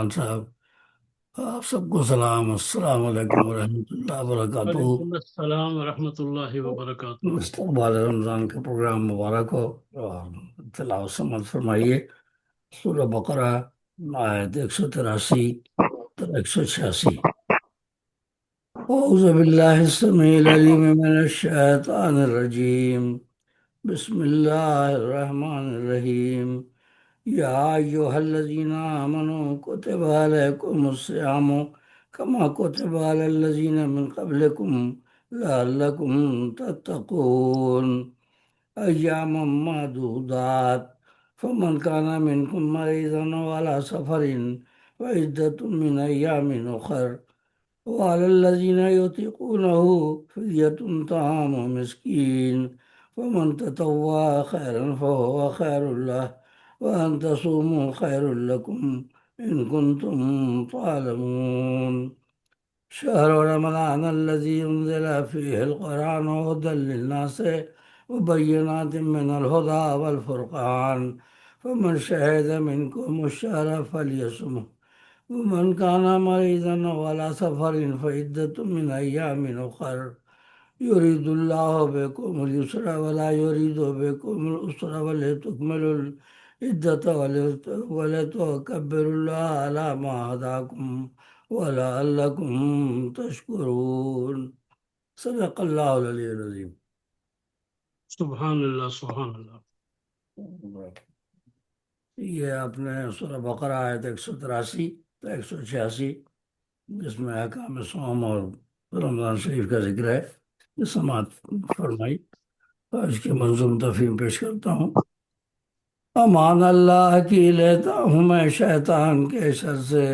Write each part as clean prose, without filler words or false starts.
خان صاحب، آپ سب کو سلام، السلام علیکم ورحمۃ اللہ وبرکاتہ۔ وعلیکم السلام ورحمۃ اللہ وبرکاتہ۔ استقبال رمضان کا پروگرام مبارک ہو اور تلاوت سماعت فرمائیے۔ سورہ بقرہ آیت 183 تا 186۔ اعوذ باللہ السمیع العلیم من الشیطان الرجیم، بسم اللہ الرحمن الرحیم۔ یا ایہا الذین آمنوا کتب علیکم الصیام کما کتب علی الذین من قبلکم لعلکم تتقون ایاما معدودات، فمن کان منکم مریضا أو علی سفر فعدۃ من ایام اخر، وعلى الذين يطيقونه فدية طعام مسكين، فمن تطوع خيرا فهو خير له، وأن تصوموا خير لكم إن كنتم تعلمون۔ شهر رمضان الذي أنزل فيه القرآن هدى للناس وبينات من الهدى والفرقان، فمن شهد منكم الشهر فليصمه، ومن كان مريضا أو على سفر فعدة من أيام أخر، يريد الله بكم اليسر ولا يريد بكم العسر ولتكملوا العدة ولتكبروا الله على ما هداكم ولعلكم تشكرون۔ صدق اللہ العلی العظیم۔ سبحان اللہ سبحان اللہ۔ یہ آپ نے سورہ بقرہ آیت 183 تا 186، جس میں احکام صوم اور رمضان شریف کا ذکر ہے، یہ سماعت فرمائی۔ آج کی منظوم تفہیم پیش کرتا ہوں۔ امان اللہ کی لیتا ہوں میں شیطان کے شر سے،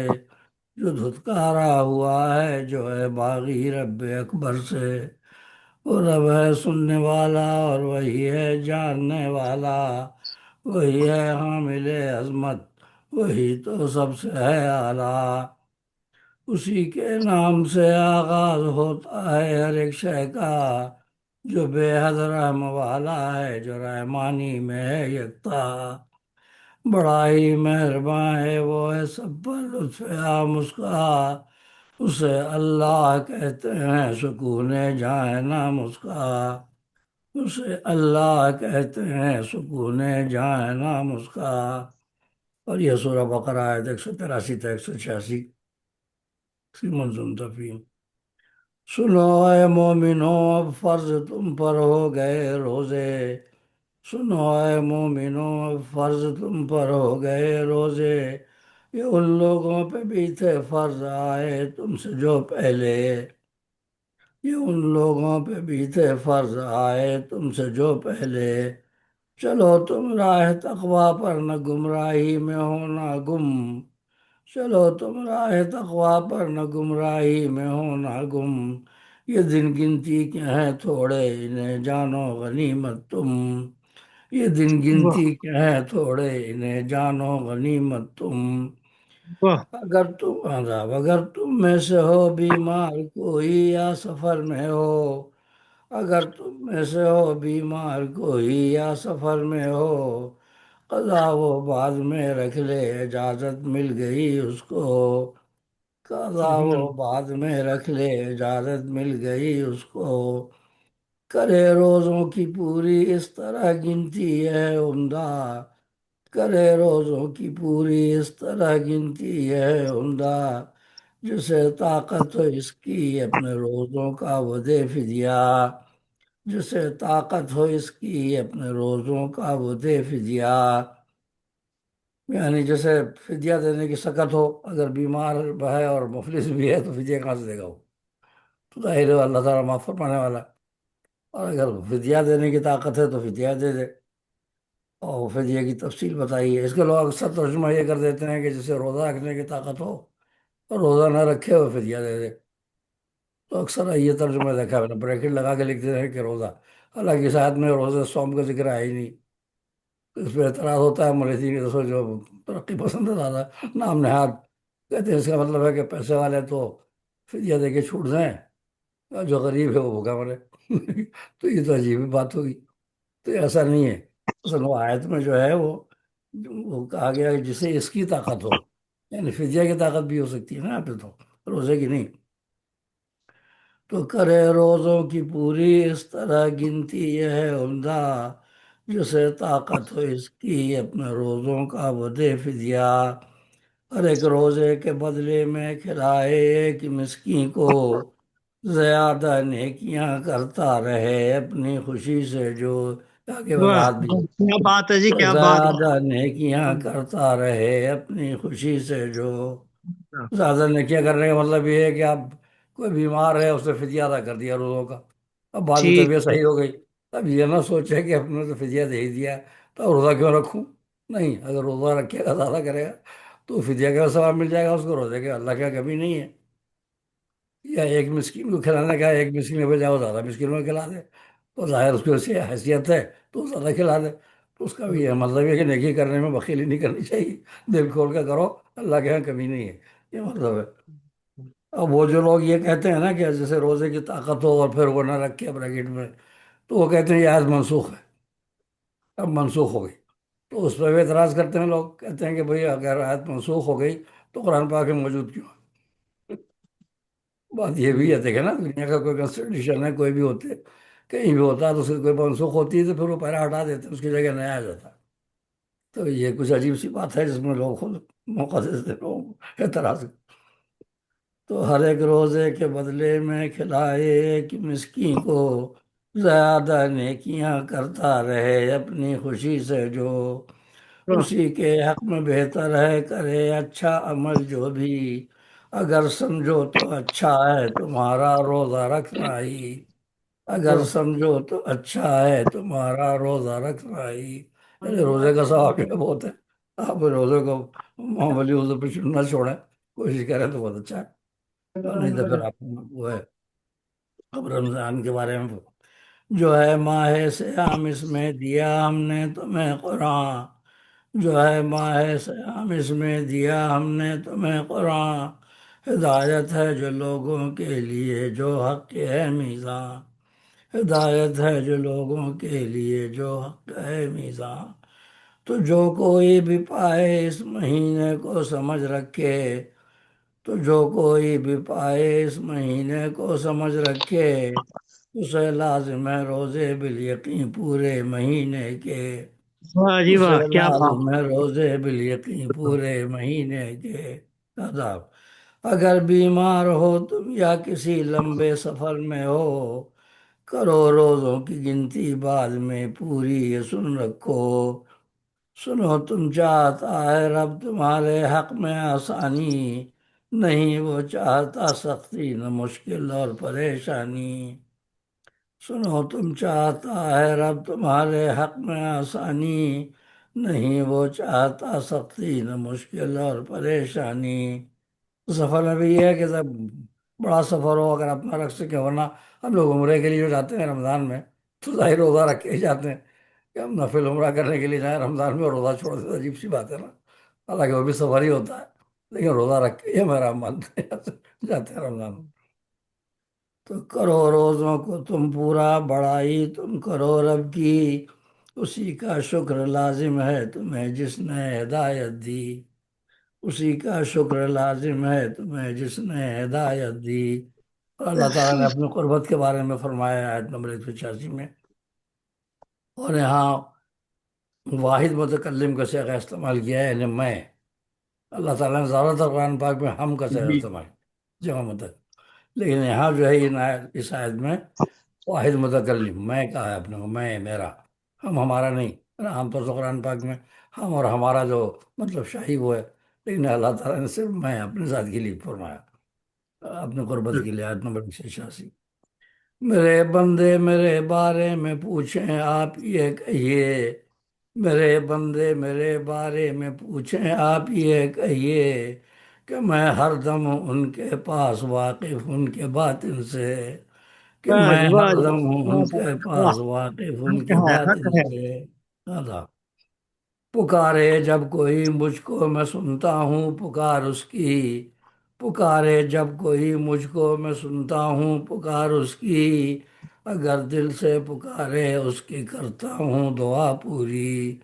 جو دھتکارا ہوا ہے جو ہے باغی رب اکبر سے۔ وہ رب ہے سننے والا اور وہی ہے جاننے والا، وہی ہے حامل عظمت، وہی تو سب سے ہے اعلیٰ۔ اسی کے نام سے آغاز ہوتا ہے ہر ایک شے کا، جو بے حد رحم والا ہے، جو رحمانی میں ہے یکتا۔ بڑا ہی مہرباں ہے وہ ہے سب پر لطف عام اس کا، اسے اللہ کہتے ہیں سکون جائے نام اس کا، اسے اللہ کہتے ہیں سکون جائے نام اس کا۔ اور یہ سورہ بقرہ آیت 183 تا 186 کی منظوم تفہیم۔ سنو اے مومنو اب فرض تم پر ہو گئے روزے، سنو اے مومنو اب فرض تم پر ہو گئے روزے، یہ ان لوگوں پہ بھی تھے فرض آئے تم سے جو پہلے، یہ ان لوگوں پہ بھی تھے فرض آئے تم سے جو پہلے۔ چلو تم راہ تقوی پر نہ گمراہی میں ہو نہ گم، چلو تم راہ تقوی پر نہ گمراہی میں ہو نہ گم، یہ دن گنتی کے ہیں تھوڑے انہیں جانو غنیمت تم، یہ دن واہ گنتی کے ہیں تھوڑے انہیں جانو غنیمت تم۔ واہ۔ اگر تم میں سے ہو بیمار کوئی یا سفر میں ہو، اگر تم میں سے ہو بیمار کوئی یا سفر میں ہو، قضا وہ بعد میں رکھ لے اجازت مل گئی اس کو، قضا وہ بعد میں رکھ لے اجازت مل گئی اس کو۔ کرے روزوں کی پوری اس طرح گنتی ہے عمدہ، کرے روزوں کی پوری اس طرح گنتی ہے عمدہ، جسے طاقت ہو اس کی اپنے روزوں کا وہ دے فدیہ، جسے طاقت ہو اس کی اپنے روزوں کا وہ دے فدیہ۔ یعنی جیسے فدیہ دینے کی سکت ہو، اگر بیمار ہے اور مفلس بھی ہے تو فدیہ کہاں سے دے گا وہ؟ تو ظاہر ہے اللہ تعالیٰ معاف فرمانے والا ہے۔ اور اگر فدیہ دینے کی طاقت ہے تو فدیہ دے دے، اور فدیہ کی تفصیل بتائی ہے۔ اس کے لوگ اکثر ترجمہ یہ کر دیتے ہیں کہ جسے روزہ رکھنے کی طاقت ہو اور روزہ نہ رکھے وہ فدیہ دے دے، تو اکثر یہ ترجمہ دیکھا ہے، بریکٹ لگا کے لکھتے ہیں کہ روزہ، حالانکہ اس آیت میں روزہ سوم کا ذکر ہے ہی نہیں۔ اس پہ اعتراض ہوتا ہے مولوی کی تو جو ترقی پسند ہے زیادہ نام نہاد، کہتے ہیں اس کا مطلب ہے کہ پیسے والے تو فدیہ دے کے چھوٹ دیں اور جو غریب ہے وہ بھوکا مرے۔ تو یہ تو عجیب ہی بات ہوگی، تو ایسا نہیں ہے۔ اصل وہ آیت میں جو ہے وہ کہا گیا ہے جسے اس کی طاقت ہو، یعنی فدیہ کی طاقت بھی ہو سکتی ہے نا آپ پہ، تو روزے کی نہیں۔ تو کرے روزوں کی پوری اس طرح گنتی، یہ ہے عمدہ جسے طاقت ہو اس کی، اپنے روزوں کا وہ دے فدیہ۔ ہر ایک روزے کے بدلے میں کھلائے ایک مسکین کو، زیادہ نیکیاں کرتا رہے اپنی خوشی سے جو، آگے واہ وضاحت بھی ہے، کیا بات ہے جی، کیا بات زیادہ نیکیاں کرتا رہے اپنی خوشی سے جو۔ ہے۔ زیادہ نیکیاں کرنے کا مطلب یہ ہے کہ آپ کوئی بیمار ہے اس نے فدیہ ادا کر دیا روزوں کا، اب بعد میں ٹھیک طبیعت صحیح ہو گئی، اب یہ نہ سوچے کہ اپنے تو فدیہ دے ہی دیا تو اب روزہ کیوں رکھوں؟ نہیں، اگر روزہ رکھے گا، زیادہ کرے گا تو فدیہ کا ثواب مل جائے گا اس کو، روزے کے اللہ کا کمی نہیں ہے۔ یا ایک مسکین کو کھلانے کا، ایک مسکین کے بجائے وہ زیادہ مسکینوں کو کھلا دے تو ظاہر اس کی ویسی حیثیت ہے تو وہ زیادہ کھلا دے، تو اس کا بھی یہ مطلب ہے کہ نیکی کرنے میں بخیلی نہیں کرنی چاہیے، دل کھول کے کرو، اللہ کے یہاں کمی نہیں ہے، یہ مطلب ہے۔ اب وہ جو لوگ یہ کہتے ہیں نا کہ جیسے روزے کی طاقت ہو اور پھر وہ نہ رکھے بریکٹ میں، تو وہ کہتے ہیں یہ آیت منسوخ ہے، اب منسوخ ہو گئی، تو اس پہ بھی اعتراض کرتے ہیں لوگ، کہتے ہیں کہ بھئی اگر آیت منسوخ ہو گئی تو قرآن پاک میں موجود کیوں ہے؟ بات یہ بھی ہے، دیکھیں نا دنیا کا کوئی کنسٹیٹیوشن ہے، کوئی بھی ہوتے کہیں بھی ہوتا ہے تو اس کی کوئی منسوخ ہوتی ہے تو پھر وہ پہلا ہٹا دیتے ہیں، اس کی جگہ نیا آ جاتا ہے، تو یہ کچھ عجیب سی بات ہے جس میں لوگ خود موقع دیتے ہیں، لوگ اعتراض۔ تو ہر ایک روزے کے بدلے میں کھلائے ایک مسکین کو، زیادہ نیکیاں کرتا رہے اپنی خوشی سے جو، واہ اسی کے حق میں بہتر ہے کرے اچھا عمل جو بھی، اگر سمجھو تو اچھا ہے تمہارا روزہ رکھنا ہی، اگر واہ سمجھو تو اچھا ہے تمہارا روزہ رکھنا ہی، یعنی روزے کا ثواب جو ہے بہت ہے، آپ روزے کو معمولی روزے پہ نہ چھوڑیں، کوشش کریں تو بہت اچھا ہے، اور نہیں تو پھر آپ وہ ہے۔ اب رمضان کے بارے میں جو ہے ماہ سیام، اس میں دیا ہم نے تمہیں قرآن، جو ہے ماہ سیام اس میں دیا ہم نے تمہیں قرآن، ہدایت ہے جو لوگوں کے لیے جو حق ہے میزان، ہدایت ہے جو لوگوں کے لیے جو حق ہے میزان، تو جو کوئی بھی پائے اس مہینے کو سمجھ رکھے، تو جو کوئی بھی پائے اس مہینے کو سمجھ رکھے، اسے لازم ہے روزے بالیقین پورے مہینے کے، واہ جی اسے واہ کیا بات لازم ہے روزے بالیقین پورے مہینے کے عذاب۔ اگر بیمار ہو تم یا کسی لمبے سفر میں ہو، کرو روزوں کی گنتی بعد میں پوری یہ سن رکھو، سنو تم چاہتا ہے رب تمہارے حق میں آسانی، نہیں وہ چاہتا سختی نہ مشکل اور پریشانی، سنو تم چاہتا ہے رب تمہارے حق میں آسانی، نہیں وہ چاہتا سختی نہ مشکل اور پریشانی۔ سفر میں بھی یہ ہے کہ جب بڑا سفر ہو اگر اپنا رکھ سکے، ورنہ ہم لوگ عمرے کے لیے جو جاتے ہیں رمضان میں تو ظاہر روزہ رکھ کے ہی جاتے ہیں، کہ ہم نفل عمرہ کرنے کے لیے جائیں رمضان میں اور روزہ چھوڑ دیتے، عجیب سی بات ہے نا، حالانکہ وہ بھی سفر ہی ہوتا ہے، لیکن روزہ رکھ کے ہی ہمارا مانتے ہیں جاتے ہیں رمضان میں۔ تو کرو روزوں کو تم پورا، بڑائی تم کرو رب کی، اسی کا شکر لازم ہے تمہیں جس نے ہدایت دی، اسی کا شکر لازم ہے تمہیں جس نے ہدایت دی۔ اور اللہ تعالیٰ نے اپنی قربت کے بارے میں فرمایا ہے آیت نمبر 186 میں، اور یہاں واحد متکلم کا صیغہ استعمال کیا ہے، یعنی میں، اللہ تعالیٰ نے زیادہ تر قرآن پاک میں ہم کا صیغہ جی استعمال کیا، جمع متکلم، لیکن یہاں جو ہے اس آیت میں واحد متکلم میں کہا ہے اپنے کو، میں میرا، ہم ہمارا نہیں، عام طور سے قرآن پاک میں ہم اور ہمارا جو مطلب شاہی وہ ہے، لیکن اللہ تعالیٰ نے صرف میں اپنے ذات کے لیے فرمایا، اپنے قربت کے لیے، آیت نمبر 186۔ میرے بندے میرے بارے میں پوچھیں آپ یہ کہیے، میرے بندے میرے بارے میں پوچھیں آپ یہ کہیے، کہ میں ہر دم ہوں ان کے پاس واقف ان کے باطن سے، کہ واہ میں جی ہر واہ جی دم ہوں ان کے واہ، پاس واقف ان حق کے ہے حق باطن ہے۔ سے، آدھا پکارے جب کوئی مجھ کو میں سنتا ہوں پکار اس کی، پکارے جب کوئی مجھ کو میں سنتا ہوں پکار اس کی، اگر دل سے پکارے اس کی کرتا ہوں دعا پوری،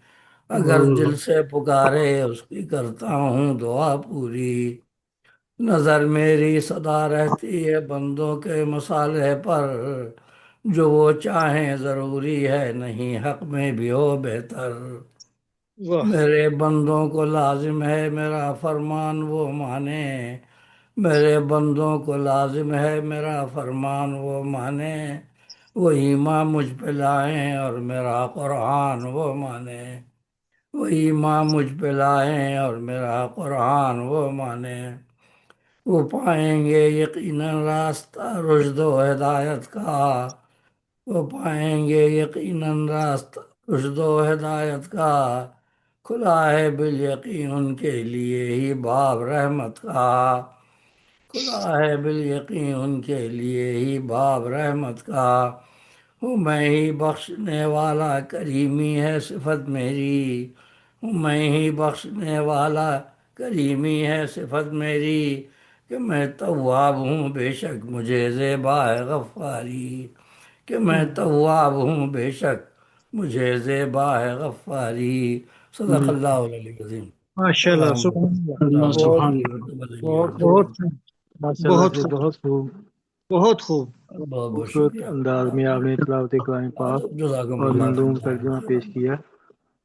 اگر دل سے پکارے اس کی کرتا ہوں دعا پوری، نظر میری سدا رہتی ہے بندوں کے مصالح پر، جو وہ چاہیں ضروری ہے نہیں حق میں بھی ہو بہتر، واہ میرے بندوں کو لازم ہے میرا فرمان وہ مانے، میرے بندوں کو لازم ہے میرا فرمان وہ مانے، وہ ایمان مجھ پہ لائیں اور میرا قرآن وہ مانے، وہ ایمان مجھ پہ لائیں اور میرا قرآن وہ مانے، وہ پائیں گے یقیناً راستہ رشد و ہدایت کا، وہ پائیں گے یقیناً راستہ رشد و ہدایت کا، کھلا ہے بالیقین ان کے لیے ہی باب رحمت کا، کھلا ہے بالیقین ان کے لیے ہی باب رحمت کا، ہوں میں ہی بخشنے والا کریمی ہے صفت میری، ہوں میں ہی بخشنے والا کریمی ہے صفت میری، کہ میں تواب ہوں بے شک مجھے زیبا ہے غفاری، کہ میں تواب ہوں بے شک مجھے زیبا ہے غفاری، صدق اللہ العلی العظیم۔ ماشاء اللہ اللہم سبحان اللہ اللہ بہت صلی علیہ بہت وسلم۔ بہت ماشاء اللہ بہت سے خوب بہت خوب بہت خوب بہت بہت خوبصورت شکریہ۔ انداز میں آپ نے تلاوت کلام پاک جزاکم اور اللہ منظوم خیر۔ ترجمہ پیش کیا۔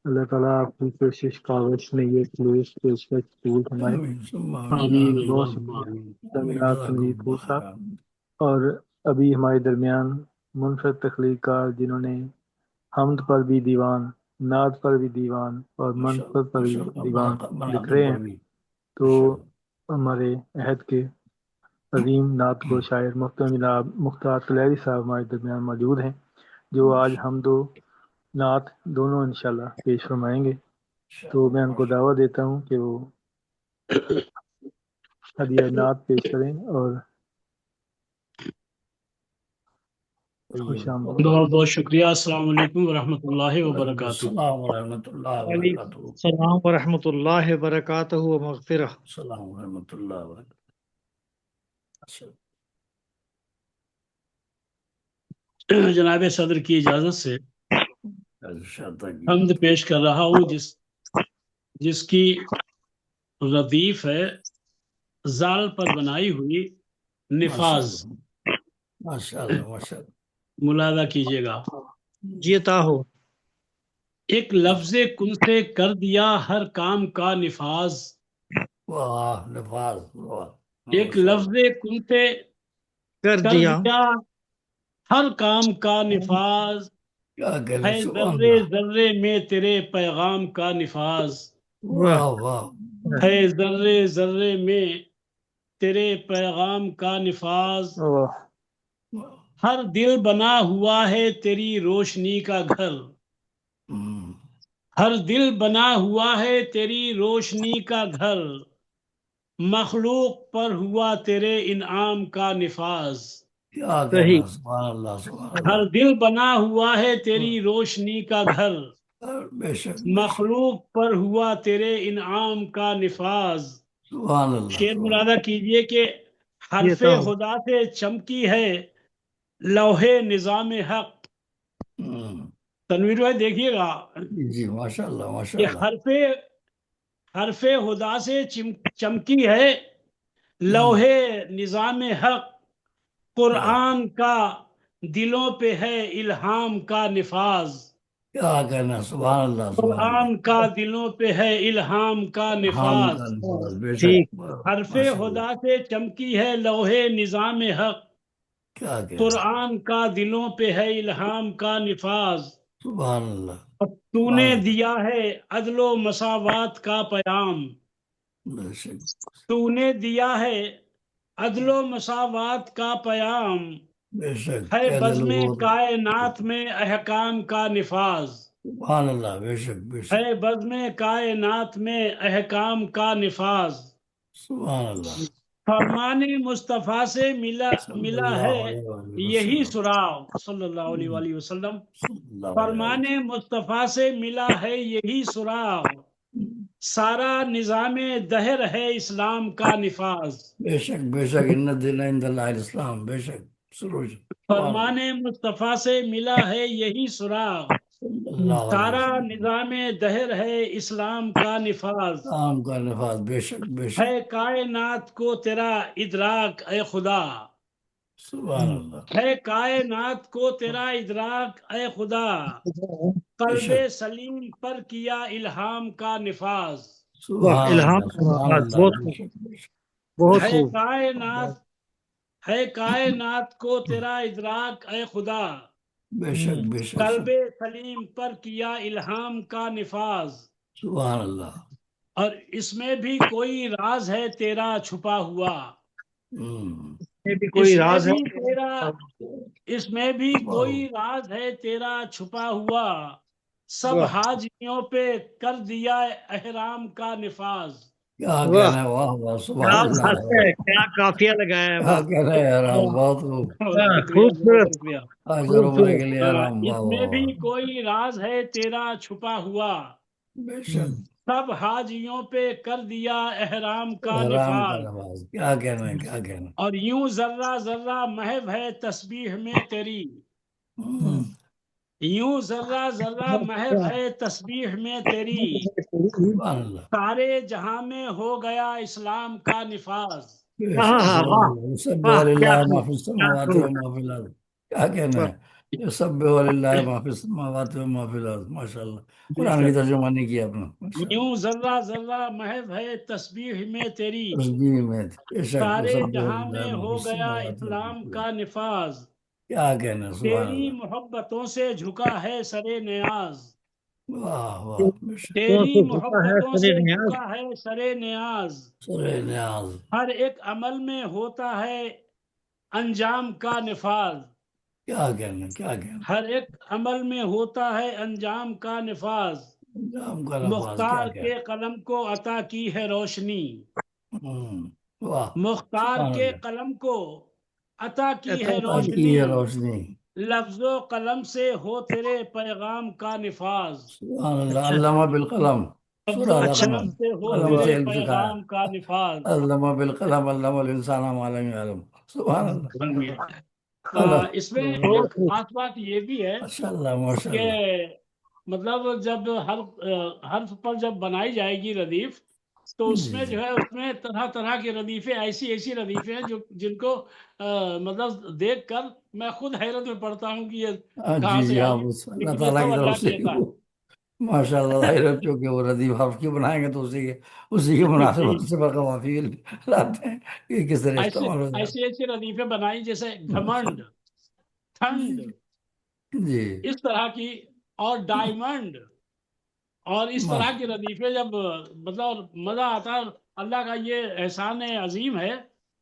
اللہ تعالیٰ آپ کی کوشش کاوش میں یہ خلوص پیشکش قبول فرمائے۔ آمین ثم جی آمین بہت آمین شکریہ آمین۔ جناب جزاکم سنجید اللہ پور خیر۔ صاحب۔ اور ابھی ہمارے درمیان منفرد تخلیق کار جنہوں نے حمد پر بھی دیوان، نعت پر بھی دیوان اور منفرد پر بھی دیوان لکھ رہے ہیں، تو ہمارے عہد کے عظیم نعت کو شاعر مختار طلیری صاحب ہمارے درمیان موجود ہیں، جو آج حمد و نعت دونوں انشاءاللہ پیش فرمائیں گے۔ تو میں ان کو دعوت دیتا ہوں کہ وہ ہدیہ نعت پیش کریں اور خوش آمدید۔ بہت بہت شکریہ۔ السلام علیکم ورحمۃ اللہ وبرکاتہ۔ السلام ورحمۃ اللہ وعلیکم وبرکاتہ۔ السلام ورحمۃ اللہ وبرکاتہ و مغفرہ۔ السلام ورحمۃ اللہ وبرکاتہ۔ جناب صدر کی اجازت سے ارشاد کی۔ حمد پیش کر رہا ہوں جس کی ردیف ہے زال پر بنائی ہوئی نفاذ۔ ماشاء اللہ ماشاء اللہ۔ ملاحظہ کیجیے گا، جی عطا ہو۔ ایک لفظ کن سے کر دیا ہر کام کا نفاذ، واہ نفاذ واہ۔ ایک لفظ کن سے کر کر دیا دیا ہر کام کا نفاذ، کیا کہنا ہے سبحان ذرے اللہ۔ ذرے میں تیرے پیغام کا نفاذ، واہ واہ۔ ہے ذرے ذرے میں تیرے پیغام کا نفاذ، واہ ہر دل بنا ہوا ہے تیری روشنی کا گھر، ہر دل بنا ہوا ہے تیری روشنی کا گھر، مخلوق پر ہوا تیرے انعام کا نفاذ، کیا صحیح۔ کہنا سبحان اللہ سبحان ہر اللہ۔ دل بنا ہوا ہے تیری روشنی کا گھر، بے شک بے شک۔ مخلوق پر ہوا تیرے انعام کا نفاذ۔ سبحان اللہ شعر سبحان ملاحظہ کیجئے کہ حرف عطا ہو۔ خدا سے چمکی ہے لوح نظام حق۔ اللہ۔ تنویر بھائی دیکھیے گا جی ماشاء اللہ ماشاء کہ اللہ۔ حرف خدا سے چمکی ہے لوح نظام حق، قرآن کا دلوں پہ ہے الہام کا نفاذ، کیا کہنا سبحان اللہ سبحان اللہ۔ قرآن کا دلوں پہ ہے الہام کا ہم نفاذ، کا نفاذ بے شک۔ ٹھیک۔ حرف ماشاء اللہ۔ خدا سے چمکی ہے لوح نظام حق، کیا کہنا قرآن کا دلوں پہ ہے الہام کا نفاذ، سبحان اللہ۔ تو نے دیا ہے عدل و مساوات کا پیام، بے شک تو نے دیا ہے عدل و مساوات کا پیام، بے شک۔ ہے کہنے بزم لوگوں کائنات میں احکام کا نفاذ، سبحان اللہ بے شک بے شک۔ ہے بزم کائنات میں احکام کا نفاذ، سبحان اللہ۔ فرمان مصطفیٰ سے ملا صلی اللہ ہے علیہ وآلہ یہی وسلم۔ سراغ، صلی اللہ علیہ وآلہ وسلم، صلی اللہ علیہ فرمان مصطفیٰ سے ملا ہے یہی سراغ، سارا نظام دہر ہے اسلام کا نفاذ، بے شک بے شک۔ ان الدین عند اللہ الاسلام۔ بے شک سروج۔ فرمان مصطفیٰ سے ملا ہے یہی سراغ، صلی اللہ علیہ سارا وسلم نظام دہر ہے اسلام کا نفاذ، کام کا نفاذ، بے شک بے شک، ہے کائنات کو تیرا ادراک اے خدا، سبحان اللہ، ہے کائنات کو تیرا ادراک اے خدا، بے قلب شک، سلیم پر کیا الہام کا نفاذ، واہ، سبحان الہام اللہ، کا سبحان نفاذ، اللہ، بہت بے خوب، شک بے شک، بہت ہے خوب، کائنات ہے کائنات کو تیرا ادراک اے خدا، بے شک بے شک، قلب سلیم پر کیا الہام کا نفاذ، سبحان اللہ، اور اس میں بھی کوئی راز ہے تیرا چھپا ہوا، یہ بھی اس کوئی میں راز ہے بھی تیرا اس میں بھی واہ، کوئی راز ہے تیرا چھپا ہوا، سب واہ حاجیوں پہ کر دیا احرام کا نفاذ، کیا واہ، کہنا ہے، واہ واہ، کیا سبحان اللہ، بات ہے، کیا قافیہ لگایا ہے، کیا واہ کہنا ہے حرام، واہ، بہت خوب، بہت شکریہ بہت خوبصورت، شکریہ۔ اجر و عمرے خوبصورت، کے لیے حرام، واہ اس واہ میں بھی واہ، کوئی راز ہے تیرا چھپا ہوا، بے شک، سب حاجیوں پہ کر دیا احرام کا حرام کا نفاذ، نماز، کیا کہنا ہے، کیا کہنا اور یوں ذرہ ذرہ محو ہے تسبیح میں تیری، ہے، یوں ذرہ ذرہ محو ہے تسبیح میں تیری، سبحان اللہ، سارے جہاں میں ہو گیا اسلام کا نفاذ، بے ہاں شک، ہاں، سبحان واہ اللہ، یسبح واہ، کیا للہ ما خوب، فی کیا السماوات و خوب، ما فی الارض، کیا کہنا واہ، ہے، یسبح للہ ما فی السماوات و ما فی الارض، ماشاء اللہ، بے قرآن کی شک، ترجمانی کی آپ نے، ماشاء اللہ، یوں ذرہ ذرہ محو ہے تسبیح میں تیری، تسبیح میں بے شک، سارے یسبح جہاں للہ میں ما فی ہو گیا السماوات و ما اسلام فی الارض، کا نفاذ، کیا کہنا ہے، سبحان تیری اللہ، محبتوں سے جھکا ہے سرے نیاز، واہ واہ، بے شک، کون تیری سے جھکا ہے محبتوں سر سے نیاز، جھکا ہے سرے نیاز، سورہ نیاز، ہر ایک عمل میں ہوتا ہے انجام کا نفاذ، کیا کہنا ہے، کیا کہنا ہر ایک عمل میں ہوتا ہے انجام کا نفاذ، ہے، انجام کا لفظ، کیا مختار کے کہنا قلم کو عطا کی ہے روشنی، واہ، مختار سبحان کے اللہ، قلم کو عطا کی ہے عطا کی روشنی، ہے روشنی، لفظ و قلم سے ہو تیرے پیغام کا نفاذ، سبحان اللہ، اچھا علامہ بالقلم، لفظ سورہ و اچھا، القلم، قلم سے ہو قلم تیرے سے علم سکھایا، پیغام کا نفاذ، علامہ بالقلم، علامہ الانسان ما لم یعلم، سبحان اللہ، قلم، اس میں بہت ایک خوب، خاص بات یہ بھی ہے ماشاء اللہ ماشاء کہ اللہ، مطلب جب حرف پر جب بنائی جائے گی ردیف، تو اس جی میں جی، جو ہے اس میں طرح طرح کے ردیفیں، ایسی ردیفیں ہیں جن کو مطلب دیکھ کر میں خود حیرت میں پڑتا ہوں کہ یہ جی کہاں سے جی، ہاں، آئی، بس اللہ لیکن یہ تعالیٰ سب کی طرف اللہ سے کی عطا ہے۔ ماشاء اللہ، ظاہر ہے، چونکہ وہ ردیف حرف کی بنائیں گے تو اسی کے جی، مناسبت سے بقا معافی لاتے ہیں کہ کس طرح استعمال ہو جائے، ایسی ردیفیں بنائی جیسے گھمنڈ، جی ٹھنڈ، جی جی، اس طرح کی، اور ڈائمنڈ، اور اس طرح ماشاء کی ردیفیں جب مطلب مزہ آتا ہے۔ اللہ کا یہ احسان عظیم ہے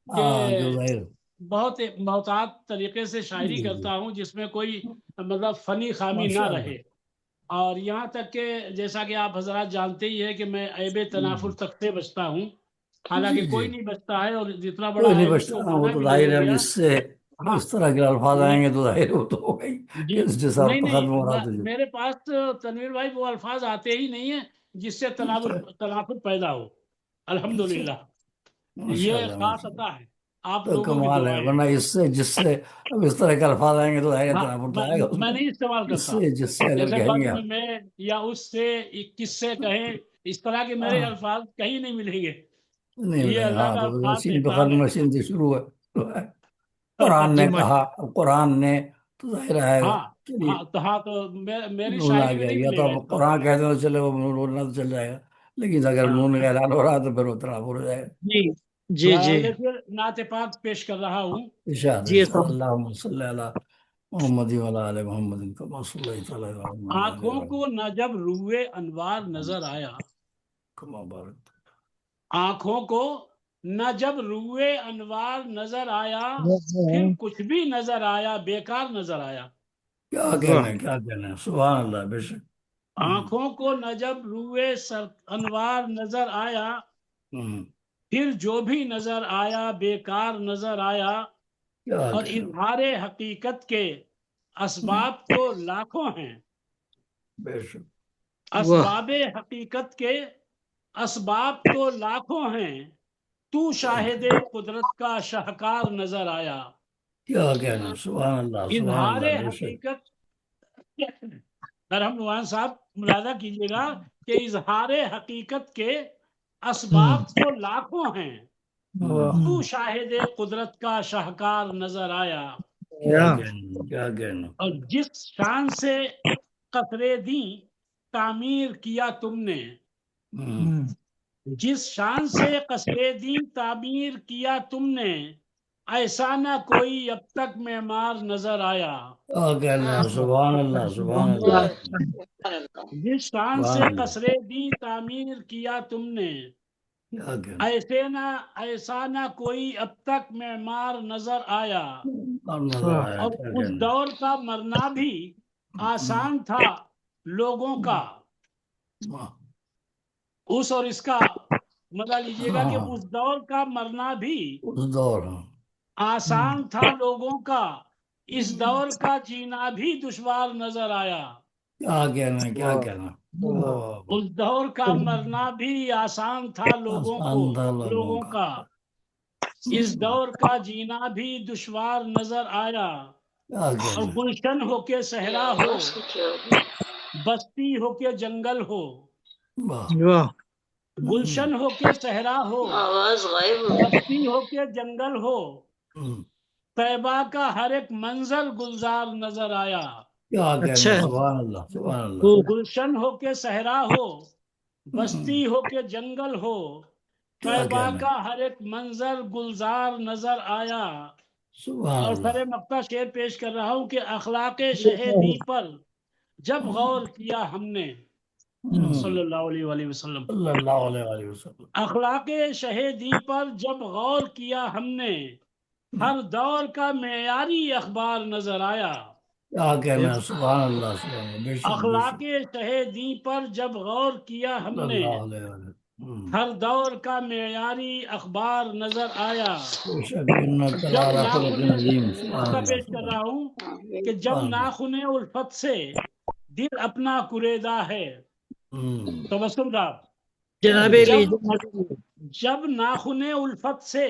کہ ہاں، جو ظاہر، بہت محتاط طریقے سے شاعری جی جی، کرتا ہوں جس میں کوئی مطلب فنی خامی نہ ماشاء اللہ، رہے، اور یہاں تک کہ جیسا کہ آپ حضرات جانتے ہی ہیں کہ میں عیب تنافر تک سے بچتا ہوں، جی حالانکہ جی، کوئی نہیں بچتا ہے، اور جتنا کوئی بڑا نہیں عیب اس بچتا، کو ہاں، وہ مانا تو بھی نہیں ظاہر ہو ہے، اب گیا۔ اس سے ہاں، اس طرح کے الفاظ میں آئیں گے تو ظاہر وہ تو ہو گئی جی، کہ اس جیسا نہیں ختم ہو رہا نہیں، تو جو، میرے پاس تو تنویر بھائی وہ الفاظ آتے ہی نہیں ہیں جس سے اچھا تنافر پیدا ہو، اچھا، الحمدللہ، ماشاء یہ اللہ خاص ماشاء اللہ، عطا ہے، آپ تو لوگوں کی کمال ہے، دعائیں ہیں۔ ورنہ اس سے جس سے اب اس طرح کے الفاظ آئیں گے تو ظاہر ہے ہاں، تنافر تو میں آئے گا اس میں میں، نہیں استعمال اس کرتا، سے جس سے اگر جیسے کہیں گے بزم آپ، میں یا اس سے، کس سے کہیں، اس طرح کے میرے ہاں، الفاظ کہیں نہیں ملیں گے، نہیں یہ ملیں گے، اللہ ہاں، کا تو خاص سین پہ احسان ختم ہے۔ مشین سے شروع ہے، قرآن جی نے کہا، ماشاء اب قرآن نے تو ظاہر آئے گا، ہاں چلیے، ہاں تو میری نون آ شاعری میں گیا، نہیں یا تو ملے گا آپ اس کا۔ قرآن کہتے ہیں تو چلے، وہ نون بولنا تو چل جائے گا، لیکن اگر ہاں، نون کا اعلان ہو رہا ہے تو پھر وہ تنافر ہو جائے گا، جی جی جی دیکھیے نعت پاک پیش کر رہا ہوں۔ ارشاد جی، ارشاد، اللہم صلی علی محمد وعلی آل محمد کما صلیت علی ابراہیم وعلی آل آنکھوں کو ابراہیم نہ جب روئے انوار نظر آیا، کما بارک، آنکھوں کو نہ جب روئے انوار نظر آیا، پھر کچھ بھی نظر آیا بیکار نظر آیا، کیا واہ، کہنا ہے، کیا کہنا ہے، سبحان اللہ، بے شک، آنکھوں کو نہ جب روئے انوار نظر آیا، ہم، پھر جو بھی نظر آیا بیکار نظر آیا، کیا اور کہنا، اظہار حقیقت کے اسباب تو لاکھوں ہیں، بے شک، واہ، اسباب حقیقت کے اسباب تو لاکھوں ہیں، تو کیا شاہد کہنا، قدرت کا شاہکار نظر آیا، کیا کہنا، سبحان اللہ، سبحان اظہار اللہ، بے شک، حقیقت درہم نعمان صاحب ملاحظہ کیجیے گا کہ اظہار حقیقت کے اسباب تو لاکھوں ہیں، تو شاہد قدرت کا شاہکار نظر آیا، کیا کہنا اور جس شان سے قطرے دی تعمیر کیا تم نے، جس شان سے قصرے دی تعمیر کیا تم نے، ایسا نہ کوئی اب تک معمار نظر آیا، کیا کہنا سبحان اللہ سبحان اللہ جس شان سے سبحان اللہ قصرے دی تعمیر کیا تم نے، کیا کہنا ایسا نہ کوئی اب تک معمار نظر آیا، اور نظر آیا اور کیا اس کہنا دور کا مرنا بھی آسان تھا لوگوں کا، اس اور اس کا مزہ لیجیے گا کہ اس دور کا مرنا بھی اس دور آسان تھا لوگوں کا، اس دور کا جینا بھی دشوار نظر آیا، کیا کہنا کیا کہنا اس دور کا مرنا بھی آسان تھا آسان تھا لوگوں کا، اس دور کا جینا بھی دشوار نظر آیا، کیا اور کہنا گلشن ہو کے صحرا ہو، بستی ہو کے جنگل ہو، واہ گلشن ہو کے صحرا ہو، بستی ہو کے جنگل ہو، طیبہ کا ہر ایک منظر گلزار نظر آیا، کیا کہنا سبحان اللہ سبحان اللہ گلشن ہو کے صحرا ہو، بستی ہو کے جنگل ہو، کیا طیبہ کہنا کا ہر ایک منظر گلزار نظر آیا، سبحان اور اللہ سر مقطع شعر پیش کر رہا ہوں کہ اخلاق شہیدی پر جب غور کیا ہم نے، صلی اللہ علیہ وآلہ وسلم، صلی اللہ علیہ وآلہ وسلم اخلاق شہیدی پر جب غور کیا ہم نے، ہر دور کا معیاری اخبار نظر آیا، کیا کہنا سبحان اللہ سبحان اللہ بے شک بے اخلاق شک شہیدی پر جب غور کیا ہم صلی نے، اللہ علیہ وآلہ ہر دور کا معیاری اخبار نظر آیا، بے شک انک جب لعلی خلق ناخن عظیم سبحان کا اللہ پیش کر رہا ہوں کہ جب سبحان اللہ ناخن الفت سے دل اپنا کریدا ہے، تبسم صاحب، جناب جب ناخن الفت سے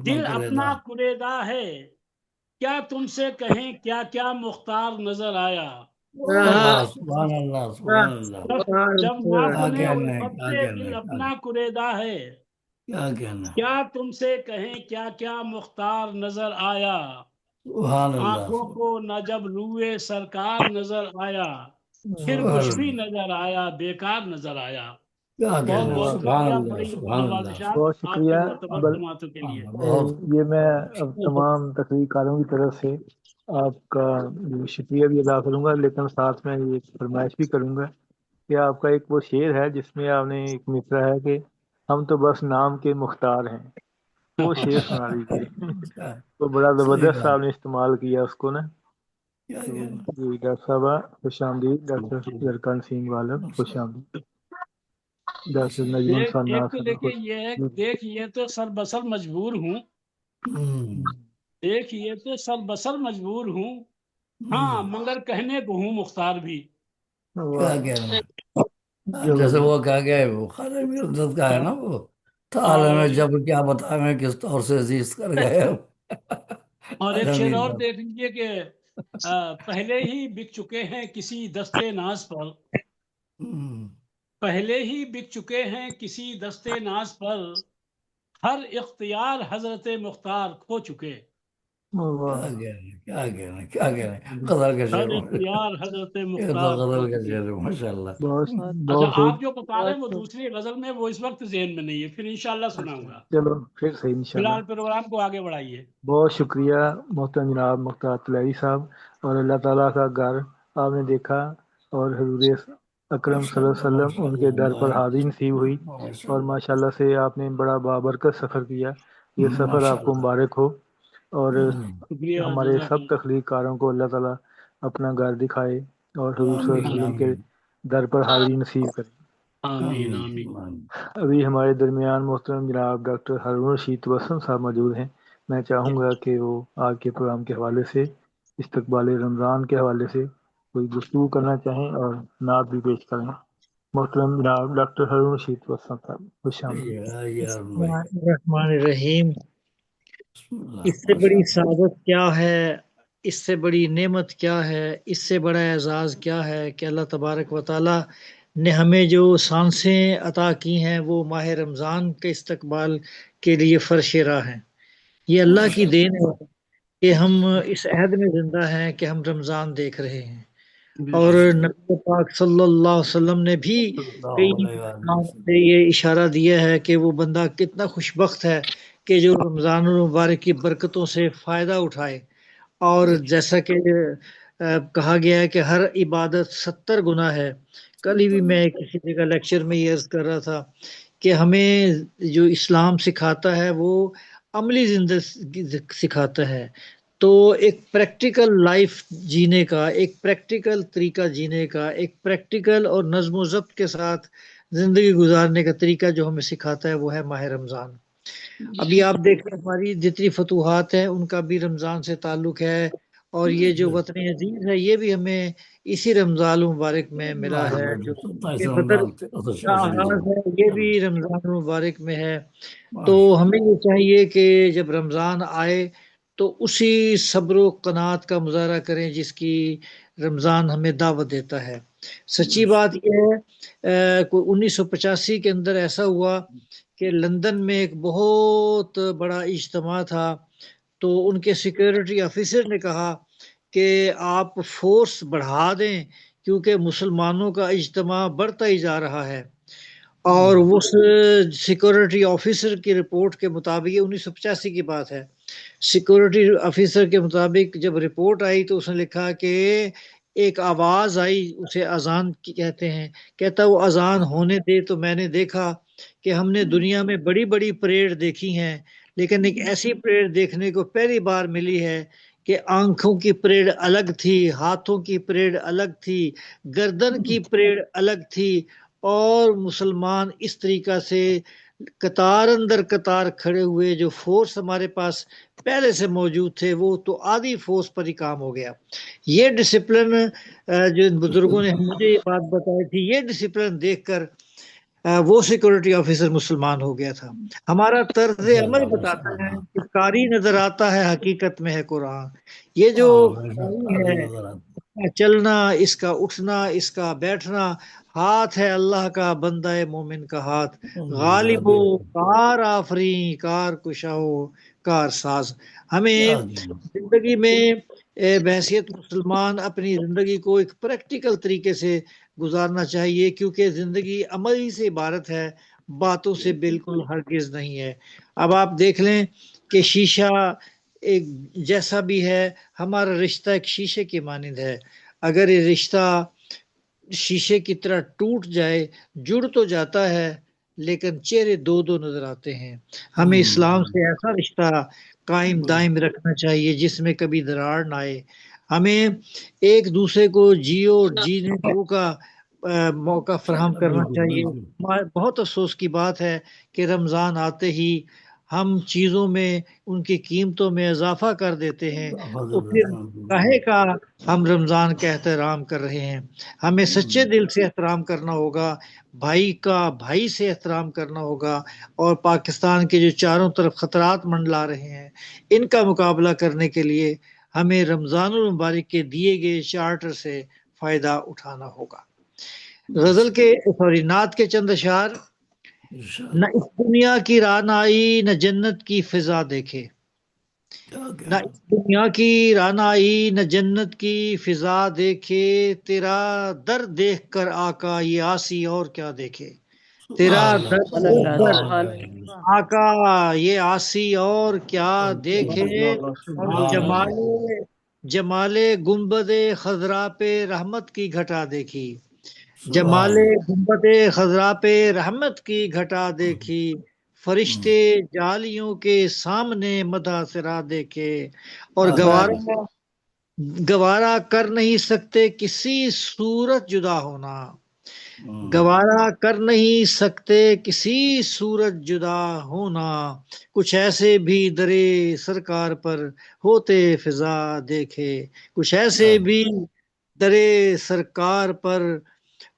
دل اپنا کریدا ہے، کیا تم سے کہیں کیا کیا مختار نظر آیا، سبحان اللہ سبحان اللہ جب کیا ناخن کہنا ہے الفت کیا سے کہنا دل ہے اپنا کریدا ہے، کیا کہنا ہے کیا تم سے کہیں کیا کیا مختار نظر آیا، سبحان اللہ آنکھوں کو نہ جب روئے سرکار نظر آیا، پھر سبحان کچھ بھی اللہ نظر آیا بیکار نظر آیا۔ کیا بہت کہنا بہت سبحان شکریہ، اللہ بڑی سبحان اللہ نوازشات بہت آپ شکریہ کے معتبر سماعتوں کے لیے۔ بہت یہ میں اب تمام تقریر کاروں کی طرف سے آپ کا شکریہ بھی ادا کروں گا، لیکن ساتھ میں یہ فرمائش بھی کروں گا کہ آپ کا ایک وہ شعر ہے جس میں آپ نے ایک مصرع ہے کہ ہم تو بس نام کے مختار ہیں، وہ شعر سنا دیجیے، تو بڑا زبردست آپ نے استعمال کیا اس کو نا۔ جی ڈاکٹر صاحب خوش آمدید، ڈاکٹر یرکان سنگھ والد خوش آمدید، ڈاکٹر نجم الفن ایک تو ناصر دیکھیے یہ ہے، دیکھ یہ تو سر بسر مجبور ہوں، دیکھ یہ تو سر بسر مجبور ہوں، ہاں مگر کہنے کو ہوں مختار بھی۔ کیا کہنا جیسے وہ کہا گیا ہے وہ خواجہ میردت کا ہے نا وہ تعالی میں جب کیا بتایا میں کس طور سے عزیز کر گئے اور ایک شعر اور دیکھ لیجیے کہ پہلے ہی بک چکے ہیں کسی دستے ناز پر، پہلے ہی بک چکے ہیں کسی دستے ناز پر، ہر اختیار حضرت مختار کھو چکے، کیا کہنا قدر کا ہر شعر اختیار حضرت یہ تو مختار کھو قدر کا چکے۔ شعر ہے ماشاء اللہ اچھا آپ جو بتا رہے ہیں وہ دوسری غزل میں وہ اس وقت ذہن میں نہیں ہے، پھر انشاءاللہ سناؤں گا، چلو پھر صحیح فی انشاءاللہ۔ الحال پروگرام کو آگے بڑھائیے۔ بہت شکریہ محترم جناب مختار طلعی صاحب، اور اللہ تعالیٰ کا گھر آپ نے دیکھا، اور حضور اکرم صلی اللہ علیہ وسلم ان کے در پر حاضری نصیب ہوئی، اور ماشاءاللہ سے آپ نے بڑا بابرکت سفر کیا، یہ سفر آپ کو مبارک ہو، اور شکریہ، ہمارے جزاک سب تخلیق کاروں کو اللہ تعالیٰ اپنا گھر دکھائے اور حضور صلی اللہ علیہ وسلم کے در پر حاضری نصیب کرے۔ آمین آمین۔ ابھی ہمارے درمیان محترم جناب ڈاکٹر ہارون رشید تبسم صاحب موجود ہیں، میں چاہوں گا کہ وہ آج کے پروگرام کے حوالے سے، استقبال رمضان کے حوالے سے کوئی گفتگو کرنا چاہیں اور نعت بھی پیش کریں۔ محترم جناب ڈاکٹر ہارون رشید تبسم صاحب خوش آمدید۔ الرحمن الرحیم۔ اس سے بڑی سعادت کیا ہے اس سے بڑی نعمت کیا ہے، اس سے بڑا اعزاز کیا ہے کہ اللہ تبارک و تعالی نے ہمیں جو سانسیں عطا کی ہیں وہ ماہ رمضان کے استقبال کے لیے فرش راہ ہیں۔ یہ اللہ کی دین ہے کہ ہم اس عہد میں زندہ ہیں کہ ہم رمضان دیکھ رہے ہیں، اور نبی پاک صلی اللہ علیہ وسلم نے بھی کئی مقامات سے یہ اشارہ دیا ہے کہ وہ بندہ کتنا خوش بخت ہے کہ جو رمضان المبارک کی برکتوں سے فائدہ اٹھائے۔ اور جیسا کہ کہا گیا ہے کہ ہر عبادت 70 گنا ہے۔ کل ہی بھی میں کسی جگہ لیکچر میں یہ عرض کر رہا تھا کہ ہمیں جو اسلام سکھاتا ہے وہ عملی زندگی سکھاتا ہے، تو ایک پریکٹیکل لائف جینے کا، ایک پریکٹیکل طریقہ جینے کا، ایک پریکٹیکل اور نظم و ضبط کے ساتھ زندگی گزارنے کا طریقہ جو ہمیں سکھاتا ہے وہ ہے ماہ رمضان۔ ابھی آپ دیکھیں ہماری جتنی فتوحات ہیں ان کا بھی رمضان سے تعلق ہے، اور یہ جو وطن عزیز ہے یہ بھی ہمیں اسی رمضان المبارک میں ملا ہے، جو کہ بدر کا آغاز ہے یہ بھی رمضان المبارک میں ہے۔ تو ہمیں یہ چاہیے کہ جب رمضان آئے تو اسی صبر و قناعت کا مظاہرہ کریں جس کی رمضان ہمیں دعوت دیتا ہے۔ سچی بات یہ ہے، کوئی 1985 کے اندر ایسا ہوا کہ لندن میں ایک بہت بڑا اجتماع تھا، تو ان کے سیکیورٹی آفیسر نے کہا کہ آپ فورس بڑھا دیں کیونکہ مسلمانوں کا اجتماع بڑھتا ہی جا رہا ہے۔ اور اس سیکورٹی آفیسر کی رپورٹ کے مطابق، یہ 1985 کی بات ہے، سیکورٹی آفیسر کے مطابق جب رپورٹ آئی تو اس نے لکھا کہ ایک آواز آئی، اسے اذان کہتے ہیں، کہتا وہ اذان ہونے دے تو میں نے دیکھا کہ ہم نے دنیا میں بڑی بڑی پریڈ دیکھی ہیں، لیکن ایک ایسی پریڈ دیکھنے کو پہلی بار ملی ہے کہ آنکھوں کی پریڈ الگ تھی، ہاتھوں کی پریڈ الگ تھی، گردن کی پریڈ الگ تھی، اور مسلمان اس طریقہ سے قطار اندر قطار کھڑے ہوئے۔ جو فورس ہمارے پاس پہلے سے موجود تھے وہ تو آدھی فورس پر ہی کام ہو گیا۔ یہ ڈسپلن جو ان بزرگوں نے مجھے یہ بات بتائی تھی، یہ ڈسپلن دیکھ کر وہ سیکورٹی آفیسر مسلمان ہو گیا تھا۔ ہمارا طرز عمل بتاتا ہے کہ قاری نظر آتا ہے حقیقت میں ہے قرآن۔ یہ جو قاری ہے، اس کا چلنا، اس کا اٹھنا، اس کا بیٹھنا، ہاتھ ہے اللہ کا، بندہ مومن کا ہاتھ، غالب ہو کار آفریں، کار کشا ہو کار ساز۔ ہمیں زندگی میں بحیثیت مسلمان اپنی زندگی کو ایک پریکٹیکل طریقے سے گزارنا چاہیے، کیونکہ زندگی عملی سے عبارت ہے، باتوں سے بالکل ہرگز نہیں ہے۔ اب آپ دیکھ لیں کہ شیشہ ایک جیسا بھی ہے، ہمارا رشتہ ایک شیشے کی مانند ہے۔ اگر یہ رشتہ شیشے کی طرح ٹوٹ جائے، جڑ تو جاتا ہے لیکن چہرے دو دو نظر آتے ہیں۔ ہمیں اسلام سے ایسا رشتہ قائم دائم رکھنا چاہیے جس میں کبھی دراڑ نہ آئے۔ ہمیں ایک دوسرے کو جیو جینے کا موقع فراہم کرنا چاہیے۔ بہت افسوس کی بات ہے کہ رمضان آتے ہی ہم چیزوں میں ان کی قیمتوں میں اضافہ کر دیتے ہیں، تو پھر کہے کا ہم رمضان کا احترام کر رہے ہیں۔ ہمیں سچے دل سے احترام کرنا ہوگا، بھائی کا بھائی سے احترام کرنا ہوگا، اور پاکستان کے جو چاروں طرف خطرات منڈلا رہے ہیں ان کا مقابلہ کرنے کے لیے ہمیں رمضان المبارک کے دیے گئے چارٹر سے فائدہ اٹھانا ہوگا۔ غزل کے نعت کے چند اشعار: نہ اس دنیا کی رانائی نہ جنت کی فضا دیکھے، نہ اس دنیا کی رانائی نہ جنت کی فضا دیکھے، تیرا در دیکھ کر آقا یہ آسی اور کیا دیکھے، تیرا در دیکھ کر آقا یہ آسی اور کیا دیکھے، جمال گنبد خضرا پہ رحمت کی گھٹا دیکھی، جمال گنبد خضرا پہ رحمت کی گھٹا دیکھی، فرشتے جالیوں کے سامنے مدح سرا دیکھے، اور گوارا کر نہیں سکتے کسی صورت جدا ہونا، گوارا کر نہیں سکتے کسی صورت جدا ہونا، کچھ ایسے بھی درے سرکار پر ہوتے فضا دیکھے، کچھ ایسے بھی درے سرکار پر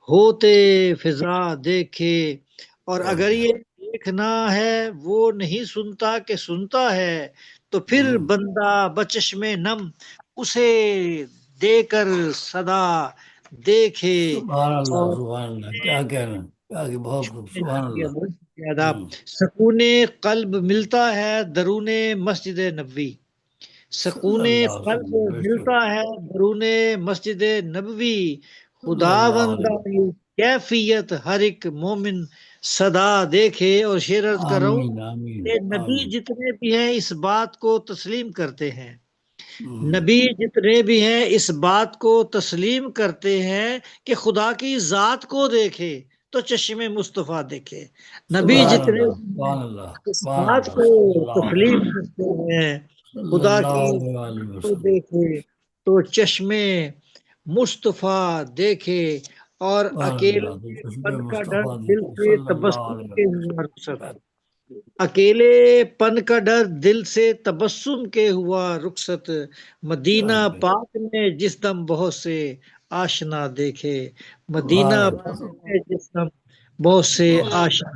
ہوتے فضا دیکھے، اور اگر یہ دیکھنا ہے وہ نہیں سنتا کہ سنتا ہے، تو پھر بندہ بچشم نم اسے دے کر صدا دیکھے سبحان اللہ اور سبحان اللہ، کیا کہنا، کیا کہ بہت خوب، سبحان اللہ۔ آداب۔ سکون قلب ملتا ہے درون مسجد نبوی، سکون صلی اللہ علیہ قلب وسلم، بے شک۔ ملتا ہے درون مسجد نبوی، صلی اللہ خداوندہ علیہ وسلم۔ کیفیت ہر ایک مومن صدا دیکھے۔ اور شعر عرض کر رہا ہوں آمین آمین کہ نبی آمین۔ جتنے بھی ہیں اس بات کو تسلیم کرتے ہیں، ہم، نبی جتنے بھی ہیں اس بات کو تسلیم کرتے ہیں کہ خدا کی ذات کو دیکھے تو چشم مصطفیٰ دیکھے۔ نبی سبحان جتنے اللہ بھی سبحان ہیں اللہ اس سبحان بات اللہ، کو صلی اللہ علیہ تسلیم وسلم، کرتے ہیں صلی خدا اللہ کی علیہ کو وسلم۔ دیکھے تو چشم مصطفیٰ دیکھے، اور سبحان اکیلے اللہ، تو چشم پن کا ڈر مصطفیٰ دل دیکھے، سے صلی اللہ تبسم علیہ کے وسلم۔ ہوا رخصت، اکیلے پن کا ڈر دل سے تبسم کے ہوا رخصت، مدینہ پاک میں جس دم بہت سے آشنا دیکھے، مدینہ سبحان پاک اللہ، میں جس دم بہت سے بہت آشنا۔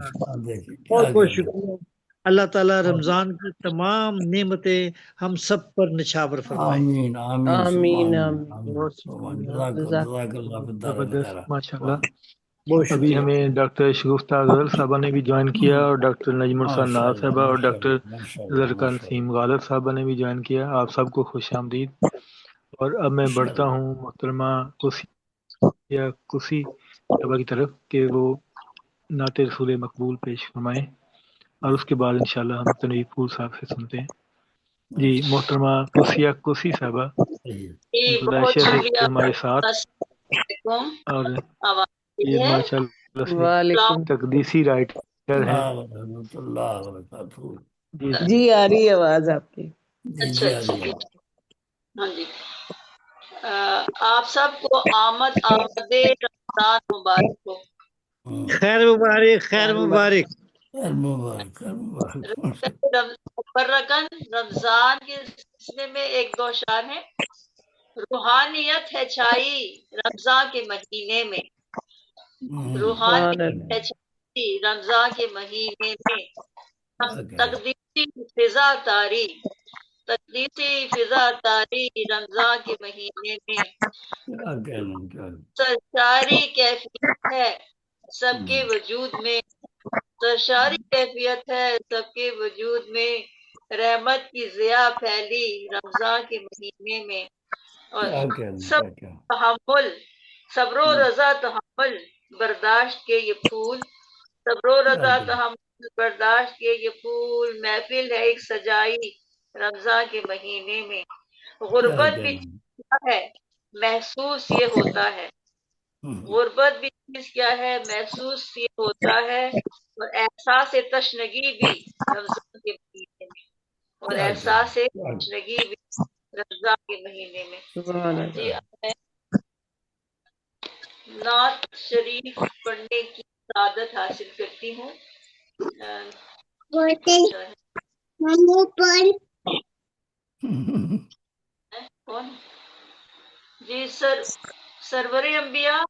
دیکھے، کیا بہت بہت کہنا۔ شکریہ۔ اللہ تعالیٰ رمضان کی تمام نعمتیں ہم سب پر نچھاور فرمائے۔ آمین آمین آمین سبحان اللہ آمین، آمین بہت سبحان شکریہ، جزاک جزاک جزاک اللہ بہت فی الدارین زبردست، خیرہ۔ ماشاء اللہ۔ بہت ابھی شکریہ۔ ہمیں ڈاکٹر شگفتہ غزل صاحبہ نے بھی جوائن کیا، اور ڈاکٹر نجم الرحمان ماشاء ناز اللہ صاحبہ اور ماشاء ڈاکٹر اللہ ماشاء اللہ زرکا ماشاء نسیم اللہ غالب صاحبہ نے بھی جوائن کیا۔ آپ سب کو خوش آمدید۔ اور اب میں ماشاء بڑھتا اللہ۔ ہوں محترمہ کسی صاحبہ کی طرف کہ وہ نعت رسول مقبول پیش فرمائیں، اور اس کے بعد انشاءاللہ ہم تنویر پور صاحب سے سنتے ہیں۔ جی محترمہ کسی صاحبہ، بہت گزارش ہے شکریہ۔ کہ ہمارے ساتھ، السلام علیکم، اور آواز یہ ہے؟ ماشاء اللہ سے وعلیکم۔ تقدیسی رائٹر ہیں۔ رحمۃ اللہ وبرکاتہ۔ جی جی آ رہی ہے آواز آپ کی۔ جی اچھا جی آ رہی ہے۔ ہاں جی، آپ سب کو آمد رمضان مبارک ہو۔ خیر مبارک، خیر مبارک۔ خیر مبارک خیر مبارک۔ مبرکن رمضان کے سلسلے میں ایک دو اشعار ہیں۔ روحانیت ہے چھائی رمضان کے مہینے میں، روحانیت ہے چھائی رمضان کے مہینے میں، تقدیسی فضا طاری، تقدیسی فضا طاری رمضان کے مہینے میں، کیا کہنا کیا سرشاری کیفیت ہے سب کے وجود میں، سرشاری کیفیت ہے سب کے وجود میں، رحمت کی ضیا پھیلی رمضان کے مہینے میں، اور کہنا سب کیا تحمل، صبر و رضا تحمل برداشت کے یہ پھول، صبر و رضا تحمل برداشت کے یہ پھول، محفل ہے ایک سجائی رمضان کے مہینے میں، غربت بھی کیا ہے محسوس یہ ہوتا ہے، غربت بھی چیز کیا ہے محسوس یہ ہوتا ہے، اور احساس تشنگی بھی رمضان کے مہینے میں، اور احساس تشنگی بھی رمضان کے مہینے میں۔ سبحان اللہ۔ جی میں نعت شریف پڑھنے کی سعادت حاصل کرتی ہوں۔ کون؟ جی سرور انبیاء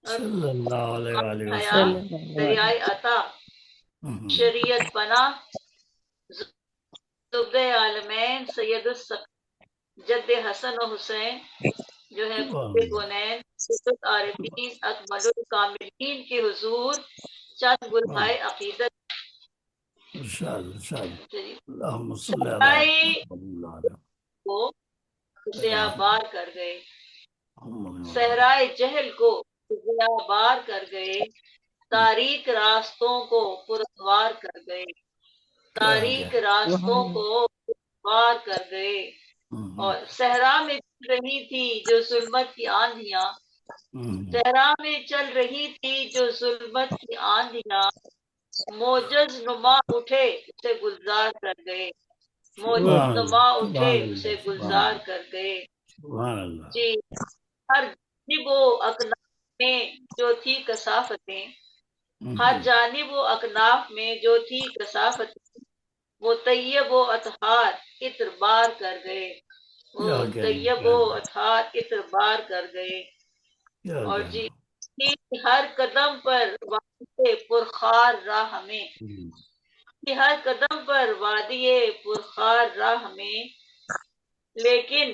صلی اللہ علیہ وآلہ حیا وسلم۔ دریائے عطا شریعت پناہ زبدہ عالمین سید جد حسن و حسین جو ہے کونین سید عارفین اکمل الکاملین کے حضور چند گلہائے عقیدت اللہم صلی علی کو ضیا بار کر گئے، صحرائے جہل کو ضیا بار کر گئے، تاریک راستوں کو پرسوار کر گئے، تاریک راستوں کو پرسوار کر گئے، اور صحرا میں چل رہی تھی جو ظلمت کی آندھیاں، صحرا میں چل رہی تھی جو ظلمت کی آندھیاں، موجز نما اٹھے اسے گلزار کر گئے، موجز نما اٹھے اسے گلزار کر گئے۔ جی ہر جانب و اکناف میں جو تھی کثافتیں، ہر جانب و اکناف میں جو تھی کثافتیں، وہ طیب و اطہار عطر بار کر گئے، وہ طیب و اطہار عطر بار کر گئے، اور جی ہر قدم پر وادی پرخار راہ ہمیں، ہر قدم پر وادی پرخار راہ ہمیں، لیکن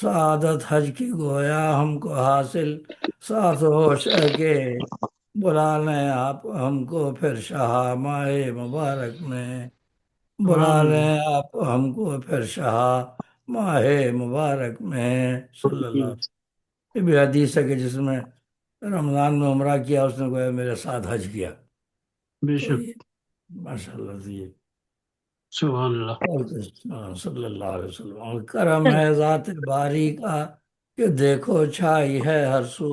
سعادت حج کی گویا ہم کو حاصل ساتھ ہو شہ کے بلا لیں آپ ہم کو پھر شاہ ماہ مبارک میں بلا سبحان لیں آپ ہم کو پھر شاہ ماہ مبارک میں صلی اللہ علیہ وسلم۔ یہ بھی حدیث ہے کہ جس میں رمضان میں عمرہ کیا اس نے گویا میرے ساتھ حج کیا، بے تو شک یہ ماشاء اللہ سے یہ سبحان اللہ اور صلی اللہ علیہ وسلم۔ اور کرم ہے ذات باری کا کہ دیکھو چھائی ہے ہر سو،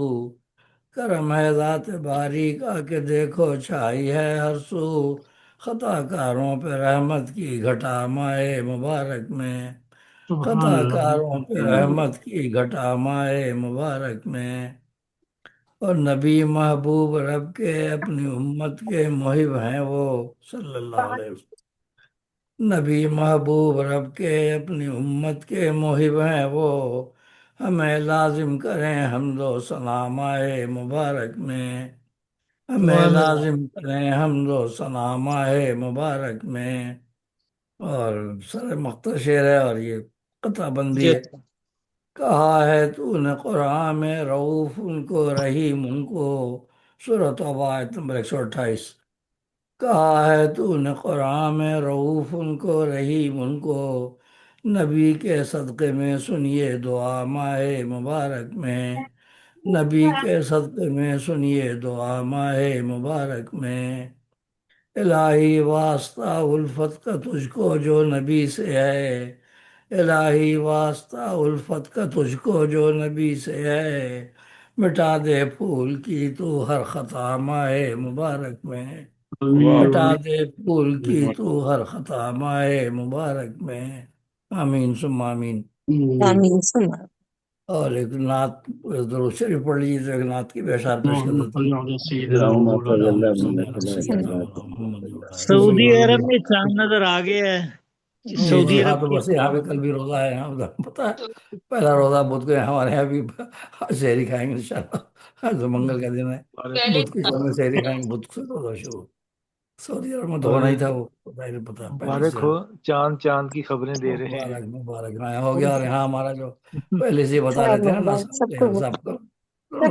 کرم ہے ذات باری کا کہ دیکھو چھائی ہے ہر سو، خطا کاروں پہ رحمت کی گھٹا مائے مبارک میں، سبحان خطا اللہ کاروں پہ رحمت کی گھٹا مائے مبارک میں۔ اور نبی محبوب رب کے اپنی امت کے محب ہیں وہ صلی اللہ علیہ وسلم، نبی محبوب رب کے اپنی امت کے محب ہیں وہ، ہمیں لازم کریں حمد و ثنا ماہ مبارک میں، ہمیں سبحان اللہ لازم کریں حمد و ثنا ماہ مبارک میں۔ اور سر مختصر ہے اور یہ قطع بندی جی ہے۔ کہا ہے تو نے قرآن میں رعوف ان کو رحیم ان کو، سورۃ توبہ آیت نمبر 128۔ کہا ہے تو نے قرآن میں رعوف ان کو رحیم ان کو، نبی کے صدقے میں سنیے دعا ماہ مبارک میں، نبی کے صدقے میں سنیے دعا ماہ مبارک میں۔ الہی واسطہ الفت کا تجھ کو جو نبی سے ہے، الہی واسطہ الفت کا تجھ کو جو نبی سے ہے، مٹا دے پھول کی تو ہر خطا ماہ مبارک میں، مٹا دے پھول کی تو ہر خطا ماہ مبارک میں۔ آمین ثم آمین۔ آمین سنا۔ اور ایک نعت درود شریف پڑھ لیجیے تو ایک نعت کی بھی اشعار پیش کر اللهم دیتا ہوں۔ صل على سيدنا اللهم صل ومولانا على اللهم صل محمد على سيدنا محمد وعلى آله سعودی سبحان عرب اللہ میں چاند نظر آ گیا ہے جی سعودی جی ہاں، عرب تو کی بس یہاں پہ کل بھی روزہ ہے، یہاں ادھر پتہ ہے پہلا روزہ بدھ کو ہے، ہمارے یہاں بھی شہری کھائیں گے انشاءاللہ، آج تو منگل کا دن ہے، علیکم بدھ کی شام میں شہری کھائیں گے، بدھ سے روزہ شروع۔ سعودی عرب میں تو اور ہونا ہی تھا، وہ پتہ ہی پتہ پہلے مبارک سے ہو، چاند چاند کی خبریں دے رہے ہیں۔ مبارک مبارک ہاں ہو گیا۔ اور یہاں ہمارا جو پہلے سے ہی بتا رہے تھے نا مبارک، ناصر صاحب کو، انہوں نے سب کو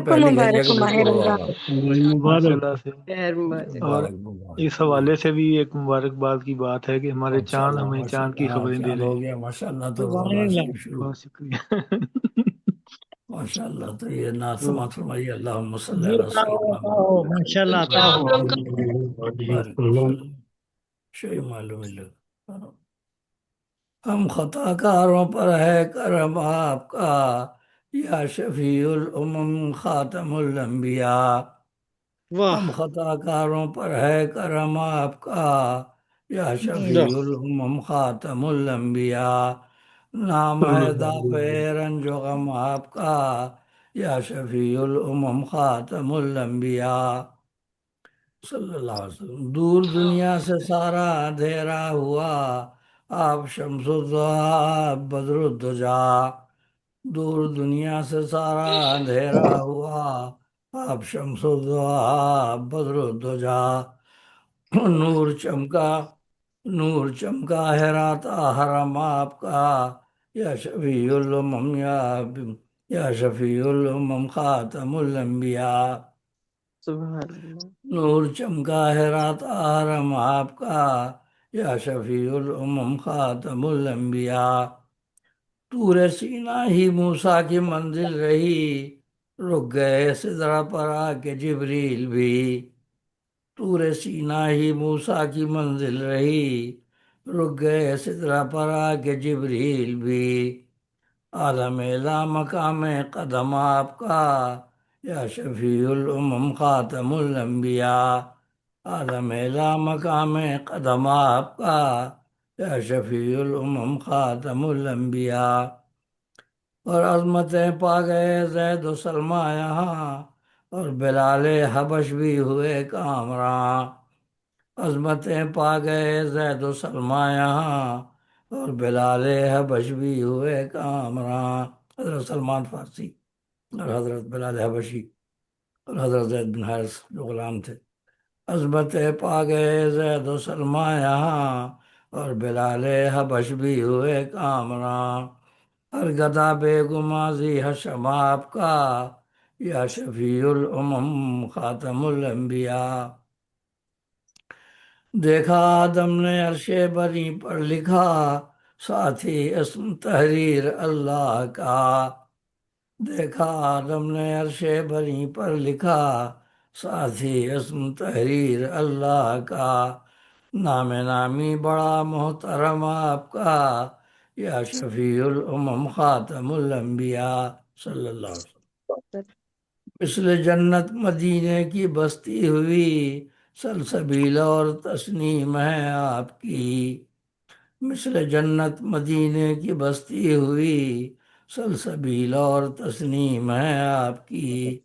پہلے ہی کہہ دیا مبارک کہ ہو بدھ ماہ کو روزہ رمضان۔ ہوگا۔ مبارک ماشاءاللہ سے۔ خیر مبارک۔ اور مبارک مبارک اس حوالے سے بھی ایک مبارکباد کی بات ہے کہ ہمارے چاند ہمیں چاند کی ماشاءاللہ ہاں خبریں دے چاند رہے ہو ہیں۔ گیا ماشاءاللہ، تو سبحان رمضان اللہ شریف شروع بہت شکریہ۔ ماشاءاللہ۔ تو یہ نعت تو سماعت فرمائیے، اللہم صلی جی علی عطا ہو سیدنا عطا ہو ماشاء اللہ عطا ہو بارک وسلم۔ شیء معلوم اللہ۔ ہم خطا کاروں پر ہے کرم آپ کا، یا شفیع الامم خاتم الانبیاء، واہ ہم خطا کاروں پر ہے کرم آپ کا، یا شفیع الامم خاتم الانبیاء، نام ہے دافع رنج و غم آپ کا، یا شفیع الامم خاتم الانبیاء صلی اللہ علیہ وسلم۔ دور دنیا سے سارا اندھیرا ہوا، آپ شمس الضحیٰ آپ بدر الدجا، دور دنیا سے سارا اندھیرا ہوا، آپ شمس الضحیٰ آپ بدر الدجا، نور چمکا، نور چمکا ہے رات حرم آپ کا، یا شفیع الامم یا شفیع الامم خاتم الانبیاء، سبحان اللہ۔ نور چمکا ہے رات حرم آپ کا، یا شفیع الامم خاتم الانبیاء، طور سینا ہی موسیٰ کی منزل رہی، رک گئے سدرہ پر آ کے جبریل بھی، طور سینا ہی موسیٰ کی منزل رہی، رک گئے سدرہ پر آ کے جبریل بھی، عالم لا مقام قدم آپ کا، یا شفیع الامم خاتم الانبیاء، عالم لا مقام قدم آپ کا، یا شفیع الامم خاتم الانبیاء۔ اور عظمتیں پا گئے زید و سلمہ یہاں، اور بلال حبش بھی ہوئے کامراں، عظمتیں پا گئے زید و سلمہ یہاں، اور بلال حبش بھی ہوئے کامراں، حضرت سلمان فارسی اور حضرت بلال حبشی اور حضرت زید بن حارث جو غلام تھے، عظمتیں پا گئے زید و سلمہ یہاں، اور بلال حبش بھی ہوئے کامراں، ہر گدا بیگمازی حشم آپ کا یا شفیع الامم خاتم الانبیاء دیکھا آدم نے عرش بری پر لکھا ساتھی اسم تحریر اللہ کا دیکھا آدم نے عرش بری پر لکھا ساتھی اسم تحریر اللہ کا نام نامی بڑا محترم آپ کا یا شفیع الامم خاتم الانبیاء صلی اللہ علیہ وسلم مثل جنت مدینے کی بستی ہوئی سلسبیل اور تسنیم ہے آپ کی مثل جنت مدینے کی بستی ہوئی سلسبیل اور تسنیم ہے آپ کی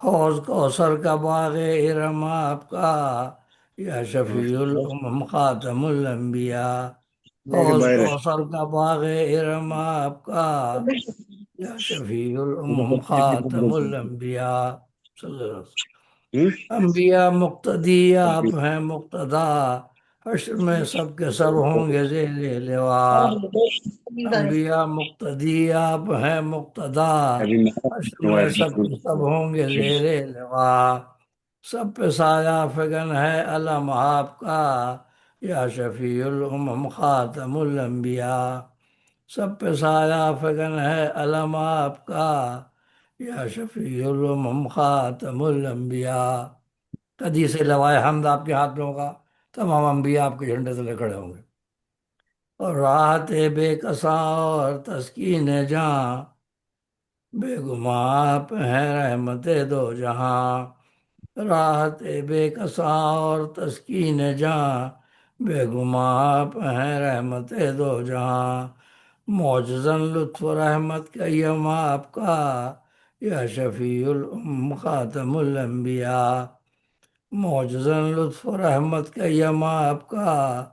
حوض کوثر کا باغ ارم آپ کا یا شفیع الامم خاتم الانبیاء حوض کوثر کا باغ ارم آپ کا یا شفیع الامم خاتم الانبیاء صلی اللہ علیہ وسلم انبیاء مقتدی آپ ہیں مقتدا حشر میں سب کے سب ہوں گے زیر لواء انبیاء مقتدی آپ ہیں مقتدا حشر میں سب کے سب ہوں گے زیر لواء سب پہ سایہ فگن ہے علم آپ کا یا شفیع الامم خاتم الانبیاء سب پہ سایہ فگن ہے علم آپ کا یا شفیع الامم خاتم الانبیاء حدیث لوائے حمد آپ کے ہاتھ میں ہوگا تمام انبیاء آپ کے جھنڈے تلے کھڑے ہوں گے اور راحت بے کساں اور تسکین جہاں بے گماں آپ ہیں رحمت دو جہاں راحت بے کساں اور تسکین جہاں بے گماں آپ ہیں رحمت دو جہاں معجزن لطف و رحمت کا یم آپ کا یا شفیع الامم خاتم الانبیاء معجزن لطف و رحمت کا یم آپ کا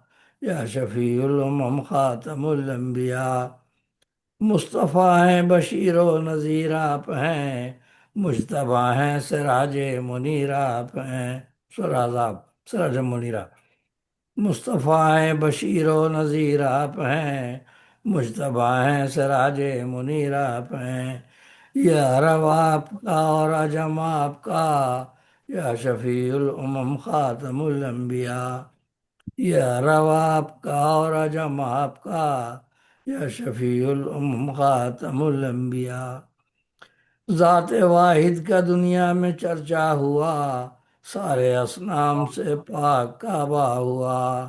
یا شفیع الامم خاتم الانبیاء مصطفیٰ ہیں بشیر و نذیر آپ ہیں مجتبیٰ ہیں سراج منیر آپ ہیں سراج منیرہ مصطفیٰ ہیں بشیر و نذیر آپ ہیں مجتبیٰ ہیں سراج منیر آپ ہیں یا عرب آپ کا اور عجم آپ کا یا شفیع الامم خاتم الانبیاء یا عرب آپ کا اور عجم آپ کا یا شفیع الامم خاتم الانبیاء ذات واحد کا دنیا میں چرچا ہوا سارے اصنام سے پاک کعبہ ہوا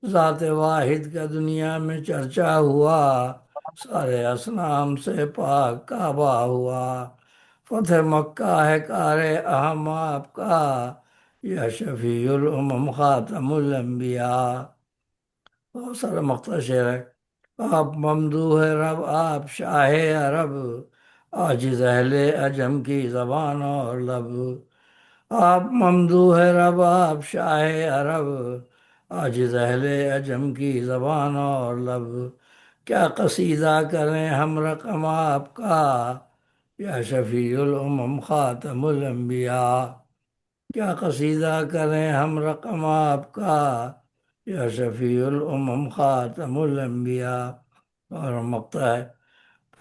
ذات واحد کا دنیا میں چرچا ہوا سارے اصنام سے پاک کعبہ ہوا فتح مکہ ہے کار اہم آپ کا یا شفیع الامم خاتم الانبیاء بہت سارا مقطع شعر ہے آپ ممدوح رب آپ شاہ عرب عاجز اہل عجم کی زبان اور لب آپ ممدوح رب آپ شاہ عرب عاجز اہل عجم کی زبان اور لب کیا قصیدہ کریں ہم رقم آپ کا یا شفیع الامم خاتم الانبیاء کیا قصیدہ کریں ہم رقم آپ کا یا شفیع الامم خاتم الانبیاء اور مقطع ہے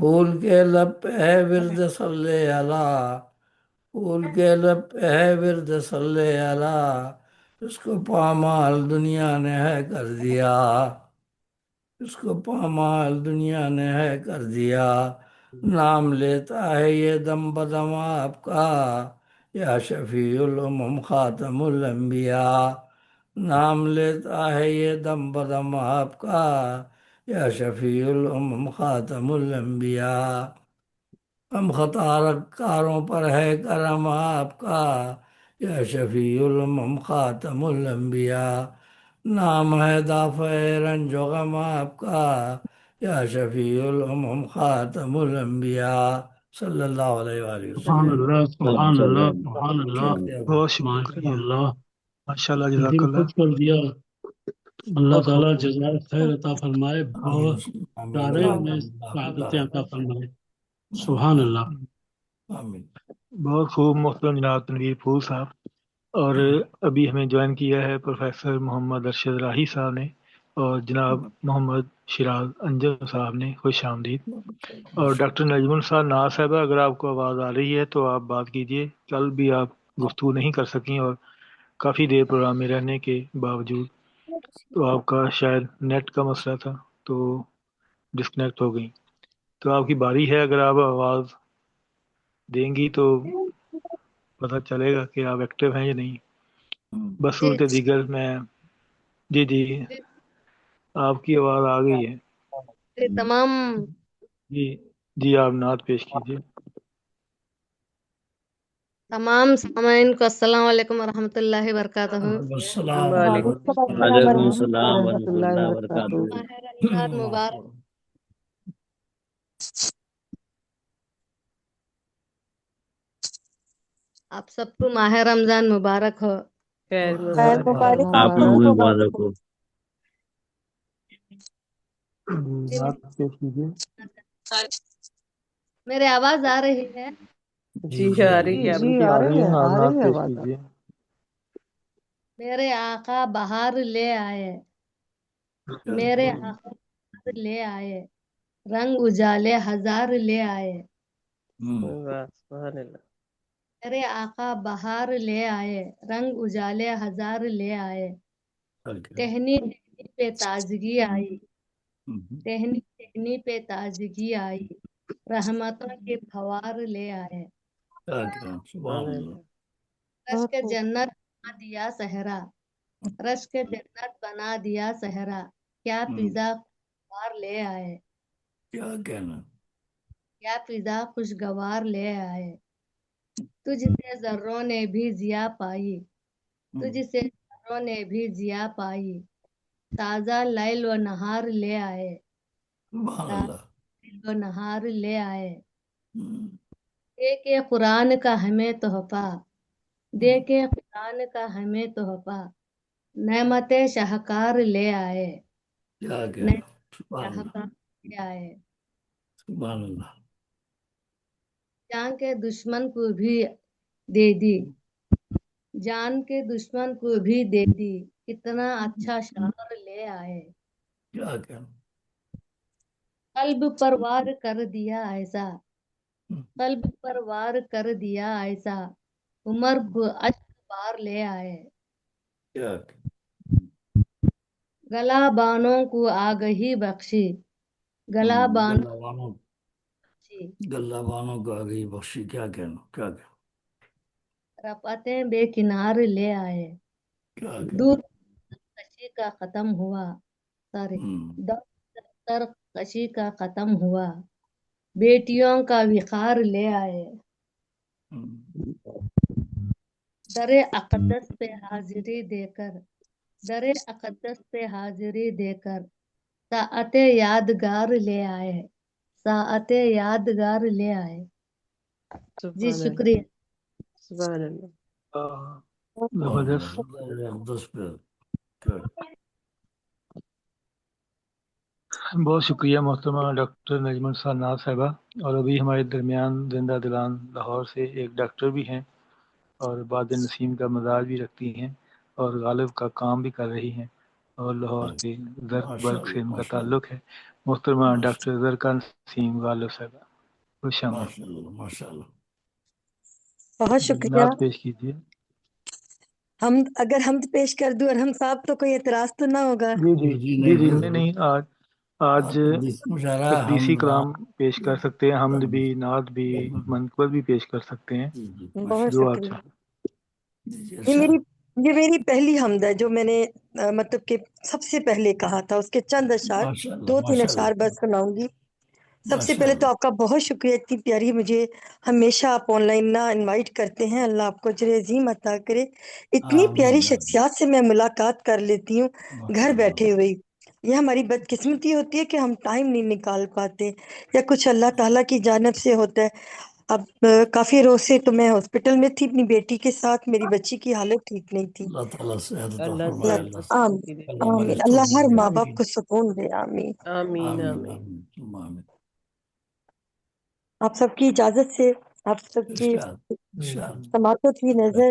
پھول کے لب پہ ہے ورد صلی اللہ پھول کے لب پہ ہے ورد صلی اللہ اس کو پامال دنیا نے ہے کر دیا اس کو پامال دنیا نے ہے کر دیا نام لیتا ہے یہ دم بدم آپ کا یا شفیع الامم خاتم الانبیاء نام لیتا ہے یہ دم بدم آپ کا یا شفیع الامم خاتم الانبیاء ہم خطا کاروں پر ہے کرم آپ کا یا شفیع الامم خاتم الانبیاء نام ہے دافع رنج و غم آپ کا یا شفیع الامم خاتم الانبیاء صلی اللہ علیہ وآلہ سبحان وسلم اللہ سبحان اللہ سبحان اللہ بہت ماشاء شکریہ اللہ ماشاء اللہ جزاک دل اللہ خوش کر دیا اللہ بہت تعالیٰ خوب جزائے خیر عطا فرمائے بہت سارے میں سعادتیں عطا فرمائے سبحان اللہ آمین بہت خوب محترم جناب تنویر پھول صاحب اور ابھی ہمیں جوائن کیا ہے پروفیسر محمد ارشد راہی صاحب نے اور جناب محمد شیراز انجم صاحب نے خوش آمدید. اور ڈاکٹر نجم النساء ناز صاحبہ اگر آپ کو آواز آ رہی ہے تو آپ بات کیجیے. کل بھی آپ گفتگو نہیں کر سکیں اور کافی دیر پروگرام میں رہنے کے باوجود تو آپ کا شاید نیٹ کا مسئلہ تھا تو ڈسکنیکٹ ہو گئی. تو آپ کی باری ہے, اگر آپ آواز دیں گی تو پتہ چلے گا کہ آپ ایکٹیو ہیں یا نہیں. بس صورت دیگر میں جی آپ کی آواز آ گئی ہے. تمام جی آپ نعت پیش کیجیے. تمام سامعین کو السلام علیکم ورحمۃ اللہ وبرکاتہ. السلام وعلیکم السلام وعلیکم ورحمۃ السلام ورحمۃ ورحمۃ اللہ اللہ وبرکاتہ. وبرکاتہ. ماہ رمضان مبارک. آپ سب کو ماہ رمضان مبارک ہو. خیر خیر مبارک آپ مبارک. لوگوں کو مبارک ہو. نعت پیش کیجیے. میرے آواز آ رہی ہے؟ جی آ رہی ہے. جی آ رہی ہے, آپ نعت پیش کیجیے. میرے آقا بہار لے آئے, میرے آقا بہار لے آئے, رنگ اجالے ہزار لے آئے. واہ سبحان اللہ. میرے آقا بہار لے آئے, رنگ اجالے ہزار لے آئے. ٹہنی ٹہنی پہ تازگی آئی, ٹہنی ٹہنی پہ تازگی آئی, رحمتوں کے پھوار لے آئے. سبحان اللہ. رشک جنت بنا دیا صحرا, رشک جنت بنا دیا صحرا, کیا فضا خوشگوار لے آئے, کیا کہنا. کیا فضا خوشگوار لے آئے. تجھ سے ذروں نے بھی ضیا پائی, تجھ سے ذروں نے بھی ضیا پائی. تازہ لیل و نہار لے آئے, سبحان اللہ. لیل و نہار لے آئے. دے کے قرآن کا ہمیں تحفہ, دے کے قرآن کا ہمیں تحفہ, نعمت شاہکار لے آئے, کیا کہنا. نعمت سبحان اللہ. شاہکار لے آئے. سبحان اللہ. جان کے دشمن کو بھی دے دی, جان کے دشمن کو بھی دے دی, کتنا اچھا شعر لے آئے. کیا کہنا. قلب پر وار کر دیا ایسا, قلب پر وار کر دیا ایسا, عمر کو اشک بار لے آئے. کیا کہنا. گلا بانوں کو آگہی بخشی, گلا بانوں بخشی, گلہ بانوں کو آگئی بخشی. کیا کہنا. کیا کہنا. رفعتیں بے کنار لے آئے, کیا کہنا. دور کشی کا ختم ہوا, سوری دفتر کشی کا ختم ہوا, بیٹیوں کا وقار لے آئے. در اقدس پہ حاضری دے کر, در اقدس پہ حاضری دے کر, ساعت یادگار لے آئے, ساعت یادگار لے آئے. جی سبحان اللہ. شکریہ. سبحان اللہ. زبردست. بہت شکریہ محترمہ ڈاکٹر نجم النساء ناز صاحبہ. اور ابھی ہمارے درمیان زندہ دلان لاہور سے ایک ڈاکٹر بھی ہیں اور باد نسیم کا مزاج بھی رکھتی ہیں اور غالب کا کام بھی کر رہی ہیں, اور لاہور کے زرق برق سے ان کا تعلق ہے. محترمہ ڈاکٹر زرقا نسیم غالب صاحبہ, خوش آمدید. ماشاء اللہ. بہت شکریہ. نعت پیش کیجیے. اگر حمد پیش کر دوں اور ہم صاحب تو کوئی اعتراض تو نہ ہوگا؟ جی نہیں, آج تقدیسی کلام پیش کر سکتے ہیں, حمد بھی, نعت بھی, منقبت بھی پیش کر سکتے ہیں. بہت جو آپ شکریہ. چاہیں. یہ میری پہلی حمد ہے جو میں نے مطلب کہ سب سے پہلے کہا تھا. اس کے چند اشعار, 2-3 اشعار بس سناؤں گی. سب سے پہلے تو آپ کا بہت شکریہ, اتنی پیاری مجھے ہمیشہ آپ آن لائن نہ انوائٹ کرتے ہیں. اللہ آپ کو اجر عظیم عطا کرے. اتنی پیاری شخصیات سے میں ملاقات کر لیتی ہوں گھر بیٹھے ہوئے. یہ ہماری بدقسمتی ہوتی ہے کہ ہم ٹائم نہیں نکال پاتے, یا کچھ اللہ تعالیٰ کی جانب سے ہوتا ہے. اب کافی روز سے تو میں ہاسپٹل میں تھی اپنی بیٹی کے ساتھ, میری بچی کی حالت ٹھیک نہیں تھی. اللہ تعالیٰ صحت عطا اللہ فرمائے. آمین. اللہ ہر ماں باپ کو سکون دے. آمین. آمین آمین. آپ سب کی اجازت سے, آپ سب کی سماعتوں کی نظر.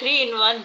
3 in 1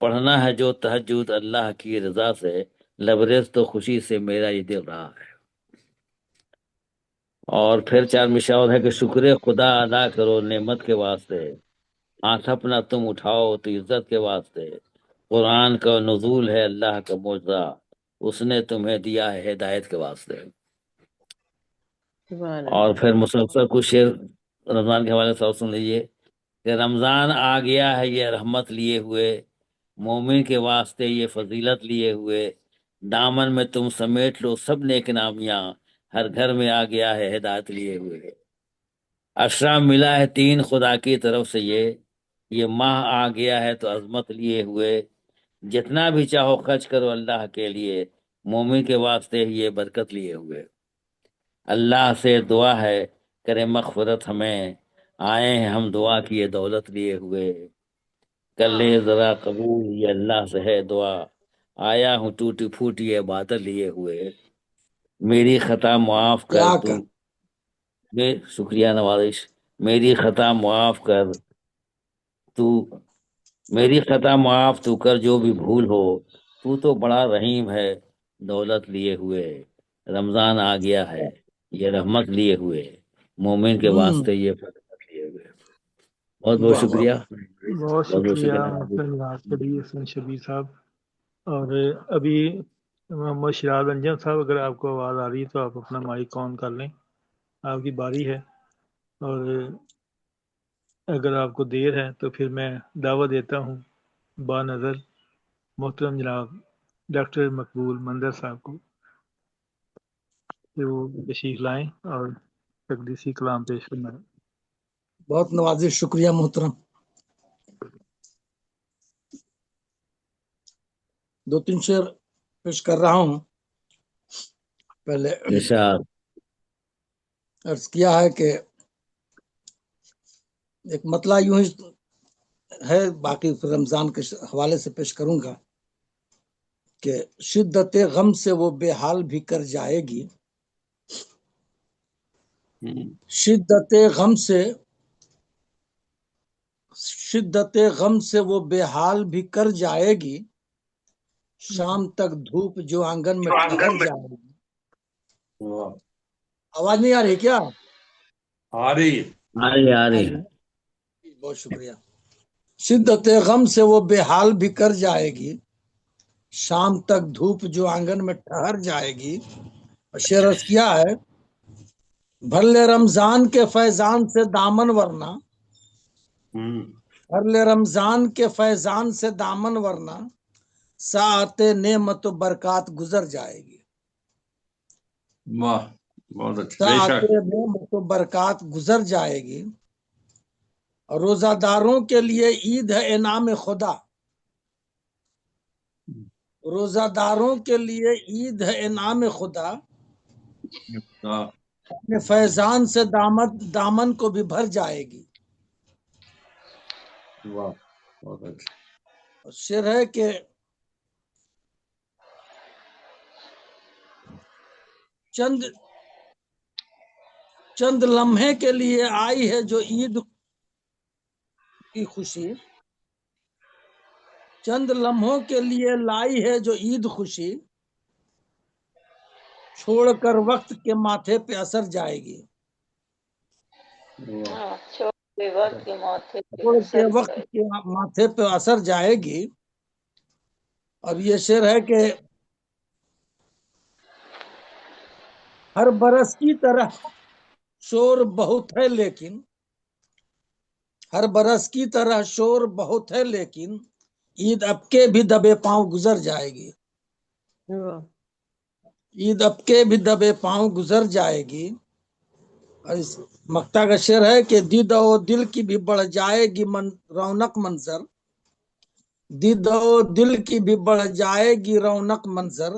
پڑھنا ہے جو تہجد اللہ کی رضا سے، لبریز تو خوشی سے میرا یہ دل رہا ہے۔ اور پھر 4 مشاور ہے کہ شکر خدا ادا کرو نعمت کے واسطے، ہاتھ اپنا تم اٹھاؤ تو عزت کے واسطے، قرآن کا نزول ہے اللہ کا معجزہ، اس نے تمہیں دیا ہے ہدایت کے واسطے۔ سبحان اور اللہ۔ پھر مسلسل کچھ شعر رمضان کے حوالے سے اور سن لیجیے کہ رمضان آ گیا ہے یہ رحمت لیے ہوئے، مومن کے واسطے یہ فضیلت لیے ہوئے، دامن میں تم سمیٹ لو سب نیک نامیاں، ہر گھر میں آ گیا ہے ہدایت لیے ہوئے۔ اشرا ملا ہے 3 خدا کی طرف سے یہ ماہ آ گیا ہے تو عظمت لیے ہوئے، جتنا بھی چاہو خرچ کرو اللہ کے لیے، مومن کے واسطے ہی یہ برکت لیے ہوئے۔ اللہ سے دعا ہے کرے مغفرت ہمیں، آئے ہیں ہم دعا کی یہ دولت لیے ہوئے، کر لے ذرا قبول یہ اللہ سے ہے دعا، آیا ہوں ٹوٹی پھوٹی یہ بادل لیے ہوئے، میری خطا معاف کر کیا تو، کر شکریہ نوازش، میری خطا معاف کر تو، میری خطا معاف تو کر جو بھی بھول ہو، تو بڑا رحیم ہے دولت لیے ہوئے، رمضان آ گیا ہے یہ رحمت لیے ہوئے، مومن کے واسطے یہ برکت لیے ہوئے۔ بہت بہت واہ واہ شکریہ، بہت بہت بہت شکریہ شکریہ نوازش۔ محترم جناب حسن شبیر صاحب۔ اور ابھی محمد شراز انجم صاحب، اگر آپ کو آواز آ رہی ہے تو آپ اپنا مائک آن کر لیں، آپ کی باری ہے۔ اور اگر آپ کو دیر ہے تو پھر میں دعوت دیتا ہوں با نظر محترم جناب ڈاکٹر مقبول منظر صاحب کو کہ وہ تشریف لائیں اور تقدیسی کلام پیش کرنا ہے۔ بہت نوازش، شکریہ محترم۔ 2-3 شعر پیش کر رہا ہوں۔ پہلے ارشاد۔ عرض کیا ہے کہ ایک مطلع یوں ہی ہے، باقی پھر رمضان کے حوالے سے پیش کروں گا کہ شدت غم سے وہ بے حال بھی کر جائے گی، شدت غم سے وہ بے حال بھی کر جائے گی، شام تک دھوپ جو آنگن میں ٹھہر جائے گی۔ آواز نہیں آ رہی کیا؟ آ رہی ہے۔ آ رہی ہے۔ بہت شکریہ۔ شدت غم سے وہ بے حال بھی کر جائے گی، شام تک دھوپ جو آنگن میں ٹھہر جائے گی۔ اور شعر عرض کیا ہے، بھر لے رمضان کے فیضان سے دامن ورنہ، بھر لے رمضان کے فیضان سے دامن ورنہ، ساعت نعمت و برکات گزر جائے گی۔ واہ، بہت اچھا، بے ساعت شک۔ نعمت و برکات گزر جائے گی۔ اور روزہ داروں کے لیے عید ہے انعام خدا، روزہ داروں کے لیے عید ہے انعام خدا، اپنے فیضان سے دامن کو بھی بھر جائے گی۔ واہ، بہت اچھا۔ شعر ہے کہ چند لمحے کے لیے آئی ہے جو عید کی خوشی، چند لمحوں کے لیے لائی ہے جو عید خوشی، چھوڑ کر وقت کے ماتھے پہ اثر جائے گی، چھوڑ کے وقت کے ماتھے پہ چھوڑ کے اثر وقت جائے۔ کے ماتھے پہ اثر جائے گی۔ اور یہ شعر ہے کہ ہر برس کی طرح شور بہت ہے لیکن، ہر برس کی طرح شور بہت ہے لیکن، عید اب کے بھی دبے پاؤں گزر جائے گی، عید اب کے بھی دبے پاؤں گزر جائے گی۔ اور اس مقطع کا شعر ہے کہ دید و دل کی بھی بڑھ جائے گی رونق منظر، دید و دل کی بھی بڑھ جائے گی رونق منظر،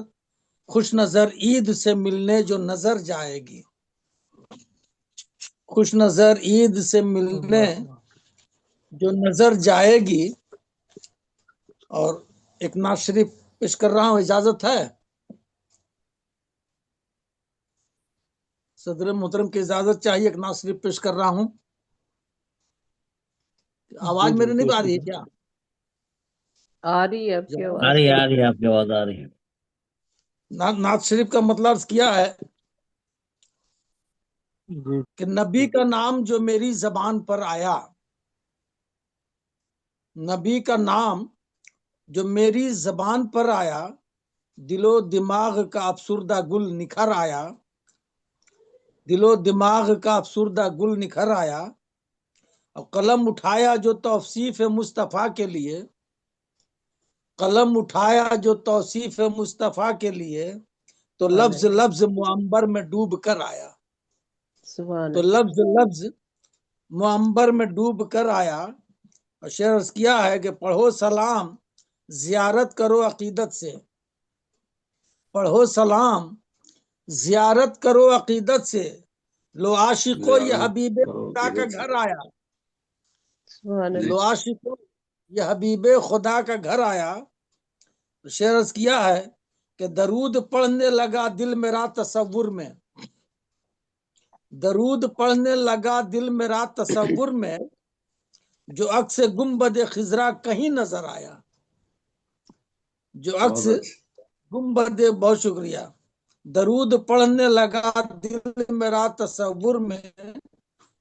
خوش نظر عید سے ملنے جو نظر جائے گی، خوش نظر عید سے ملنے جو نظر جائے گی۔ اور ایک نعت شریف پیش کر رہا ہوں، اجازت ہے؟ صدر محترم کی اجازت چاہیے، ایک نعت شریف پیش کر رہا ہوں۔ آواز میری نہیں آ رہی ہے کیا؟ آ رہی ہے آپ کی آ آواز؟ رہی ہے آپ کی آواز آ رہی ہے. نعت شریف کا مطلب عرض کیا ہے جی کہ نبی کا نام جو میری زبان پر آیا، نبی کا نام جو میری زبان پر آیا، دل و دماغ کا افسردہ گل نکھر آیا، دل و دماغ کا افسردہ گل نکھر آیا، اور قلم اٹھایا جو توصیف مصطفیٰ کے لیے، قلم اٹھایا جو توصیف مصطفیٰ کے لیے، تو لفظ لفظ معمبر میں ڈوب کر آیا، سبحان تو اللہ۔ لفظ لفظ معمبر میں ڈوب کر آیا. اور شعر عرض کیا ہے کہ پڑھو سلام زیارت کرو عقیدت سے، پڑھو سلام زیارت کرو عقیدت سے، لو عاشقو یہ حبیب خدا کا گھر آیا، سبحان اللہ۔ لو عاشقو یہ حبیب خدا کا گھر آیا. شعر عرض کیا ہے کہ درود پڑھنے لگا دل میرا تصور میں، درود پڑھنے لگا دل میرا تصور میں، جو عکس گنبد خضرا کہیں نظر آیا، جو عکس گنبد، بہت شکریہ، درود پڑھنے لگا دل میرا تصور میں،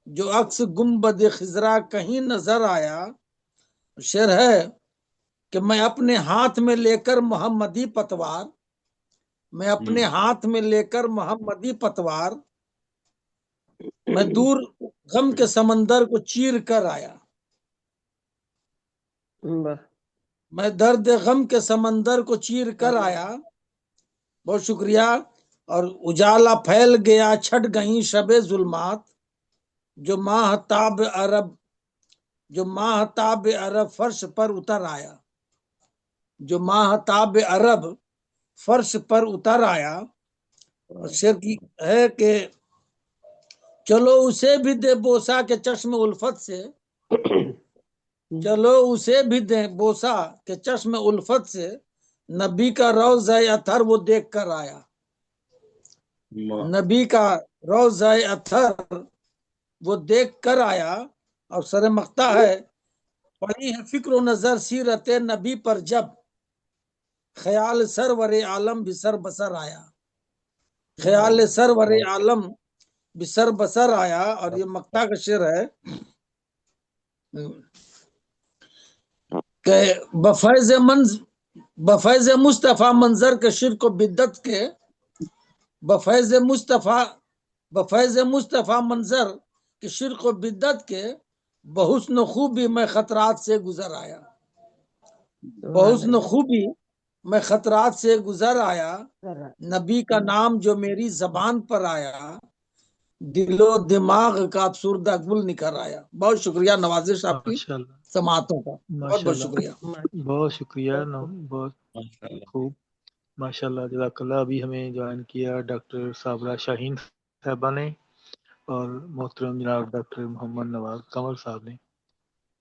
جو عکس گنبد خضرا کہیں نظر آیا. شعر ہے کہ میں اپنے ہاتھ میں لے کر محمدی پتوار، میں اپنے ہاتھ میں لے کر محمدی پتوار، میں دور غم کے سمندر کو چیر کر آیا، واہ۔ میں درد غم کے سمندر کو چیر کر آیا. بہت شکریہ. اور اجالا پھیل گیا چھٹ گئیں شب ظلمات، جو ماہتاب عرب، جو ماہتاب عرب فرش پر اتر آیا، جو ماہتاب عرب فرش پر اتر آیا. اور شعر کی ہے کہ چلو اسے بھی دے بوسا کے چشم الفت سے، چلو اسے بھی دے بوسا کے چشم الفت سے، نبی کا روضہ اطہر وہ دیکھ کر آیا، نبی کا روضہ اطہر وہ دیکھ کر آیا. اور سر مقطع ہے، پڑی ہے فکر و نظر سیرت نبی پر جب، خیال سرور عالم بھی سر بسر آیا، خیال سرور عالم بھی سر بسر آیا. اور یہ مقطع کا شعر ہے کہ بفیض مصطفیٰ منظر کے شرک و بدت کے، بفیض مصطفیٰ منظر کے شرک و بدت کے، بحسن خوبی میں خطرات سے گزر آیا، بحسن خوبی میں خطرات سے گزر آیا. نبی کا نام جو میری زبان پر آیا، دل و دماغ کا افسردہ گل نکھر آیا. بہت شکریہ نوازش آپ کی ماشاء اللہ، سماعتوں کا، بہت بہت شکریہ. بہت شکریہ، بہت خوب، ماشاء اللہ، جزاک اللہ. ابھی ہمیں جوائن کیا ڈاکٹر صابرہ شاہین صاحبہ نے اور محترم جناب ڈاکٹر محمد نواز قمر صاحب نے.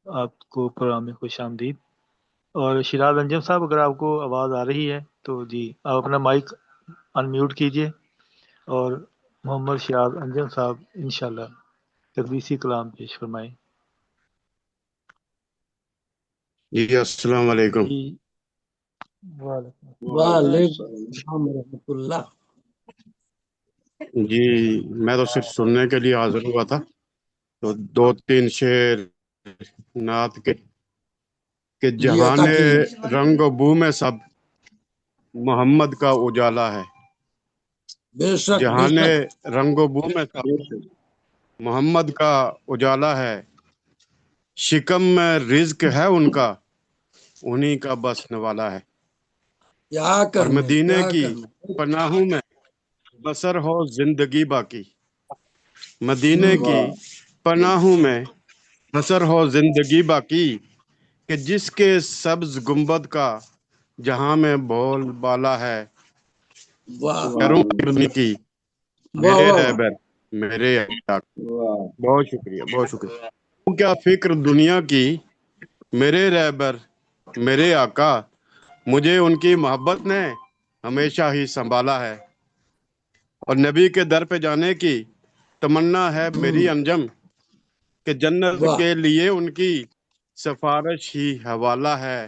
آپ کو پروگرام میں خوش آمدید. اور شیراز انجم صاحب، اگر آپ کو آواز آ رہی ہے تو جی آپ اپنا مائک انمیوٹ کیجئے، اور محمد شیراز انجم صاحب انشاءاللہ تقدیسی کلام پیش فرمائیں. جی السلام علیکم. جی وعلیکم وعلیکم السلام ورحمۃ اللہ. جی میں تو صرف سننے کے لیے حاضر ہوا تھا، تو دو تین شعر نعت کے کہ جی جہان عطا کیجیے. رنگ و بو میں سب محمد کا اجالا ہے، بے شک بے جہان شک. رنگ و بو میں سب محمد کا اجالا ہے، شکم میں رزق ہے ان کا انہی کا بس نوالا ہے، کیا اور کرنا، مدینے کیا کی کرنا. پناہوں میں بسر ہو زندگی باقی، مدینے کی پناہوں میں بسر ہو زندگی باقی، کہ جس کے سبز گنبد کا جہاں میں بول بالا ہے، واہ کروں کی واہ میرے واہ واہ. رہبر میرے آقا. بہت شکریہ، بہت شکریہ. کیا فکر دنیا کی میرے رہبر میرے آقا، مجھے ان کی محبت نے ہمیشہ ہی سنبھالا ہے، اور نبی کے در پہ جانے کی تمنا ہے میری انجم، کہ جنت واہ کے لیے ان کی سفارش ہی حوالہ ہے،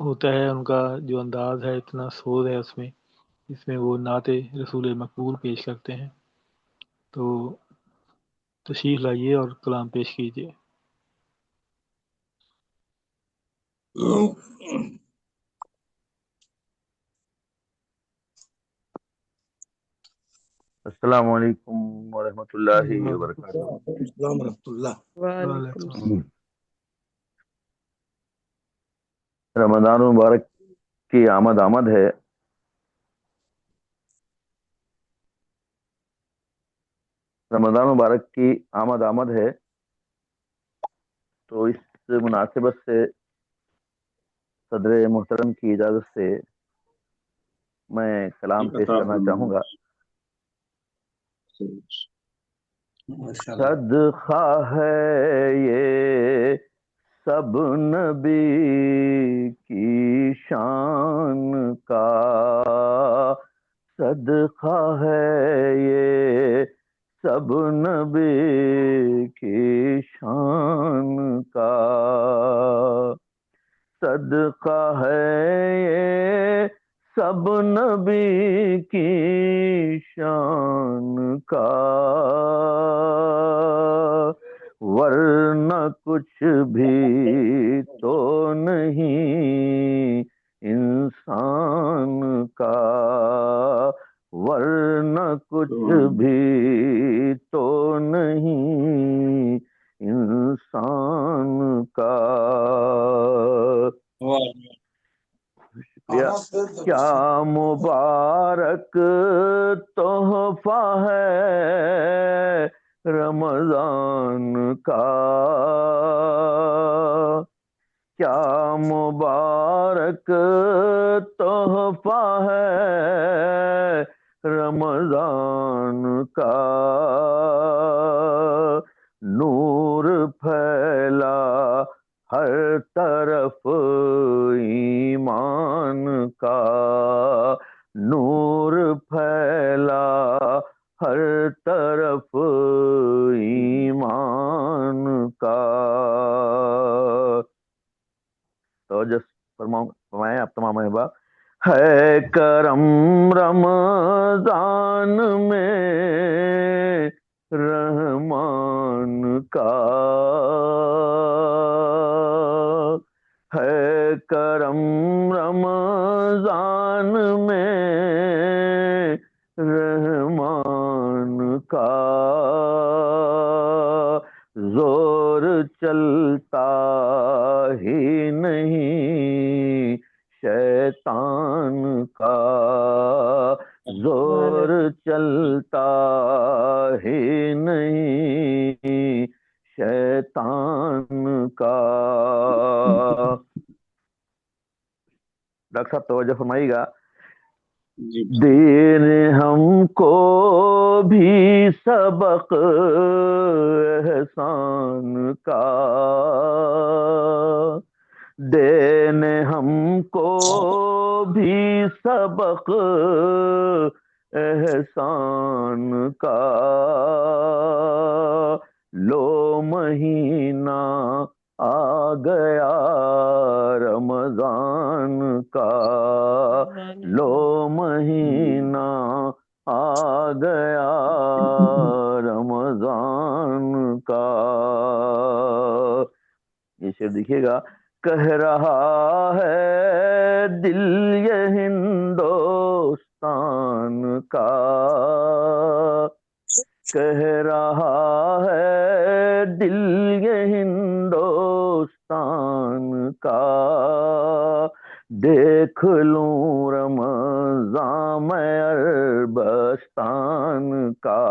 ہوتا ہے ان کا جو انداز ہے، اتنا سوز ہے اس میں وہ نعت رسول مقبول پیش کرتے ہیں. تو تشریف لائیے اور کلام پیش کیجیے. السلام علیکم ورحمۃ اللہ وبرکاتہ. السلام ورحمۃ اللہ. وعلیکم السلام. رمضان مبارک کی آمد ہے. رمضان مبارک کی آمد ہے. تو اس مناسبت سے صدر محترم کی اجازت سے میں کلام پیش کرنا چاہوں گا. صدقہ ہے یہ سب نبی کی شان کا، صدقہ ہے یہ سب نبی کی شان کا، صدقہ ہے یہ سب نبی کی شان کا، ورنہ کچھ بھی تو نہیں انسان کا، ورنہ کچھ بھی تو نہیں انسان کا. شکریہ. کیا مبارک تحفہ ہے رمضان کا، کیا مبارک تحفہ ہے رمضان کا، نور پھیلا ہر طرف ایمان کا، نور پھیلا ہر طرف ایمان کا. توجہ فرمائیں آپ تمام احباب. ہے کرم رمضان میں رحمان کا، ہے کرم رمضان میں رحمان کا، زور چلتا ہی نہیں شیطان کا، زور چلتا ہی نہیں شیطان کا. ڈاکٹر صاحب توجہ فرمائیے گا. دین ہم کو بھی سبق احسان کا، دین ہم کو بھی سبق احسان کا، لو مہینہ آ گیا رمضان کا، لو مہینہ آ گیا رمضان کا. یہ شعر دیکھیے گا. کہہ رہا ہے دل یہ ہندوستان کا، کہہ رہا ہے دل یہ ہندوستان کا، دیکھ لوں رمضان میں عربستان کا،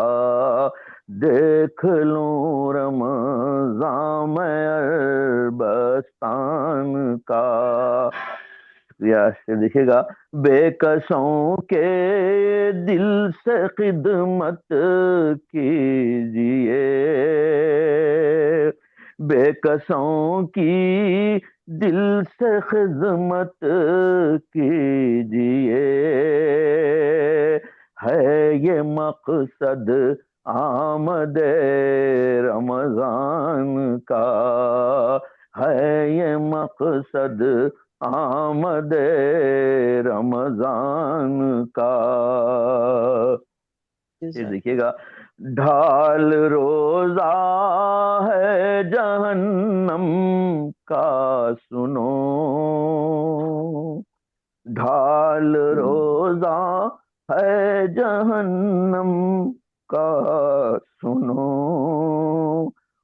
دیکھ لوں رمضان میں عربستان کا. دیکھیے گا. بے کسوں کے دل سے خدمت کیجیے، بے کسوں کی دل سے خدمت کیجیے، ہے یہ مقصد آمد رمضان کا، ہے یہ مقصد آمد رمضان کا. یہ دیکھیے گا، ڈھال روزہ ہے جہنم کا سنو، ڈھال روزہ ہے جہنم کا سنو،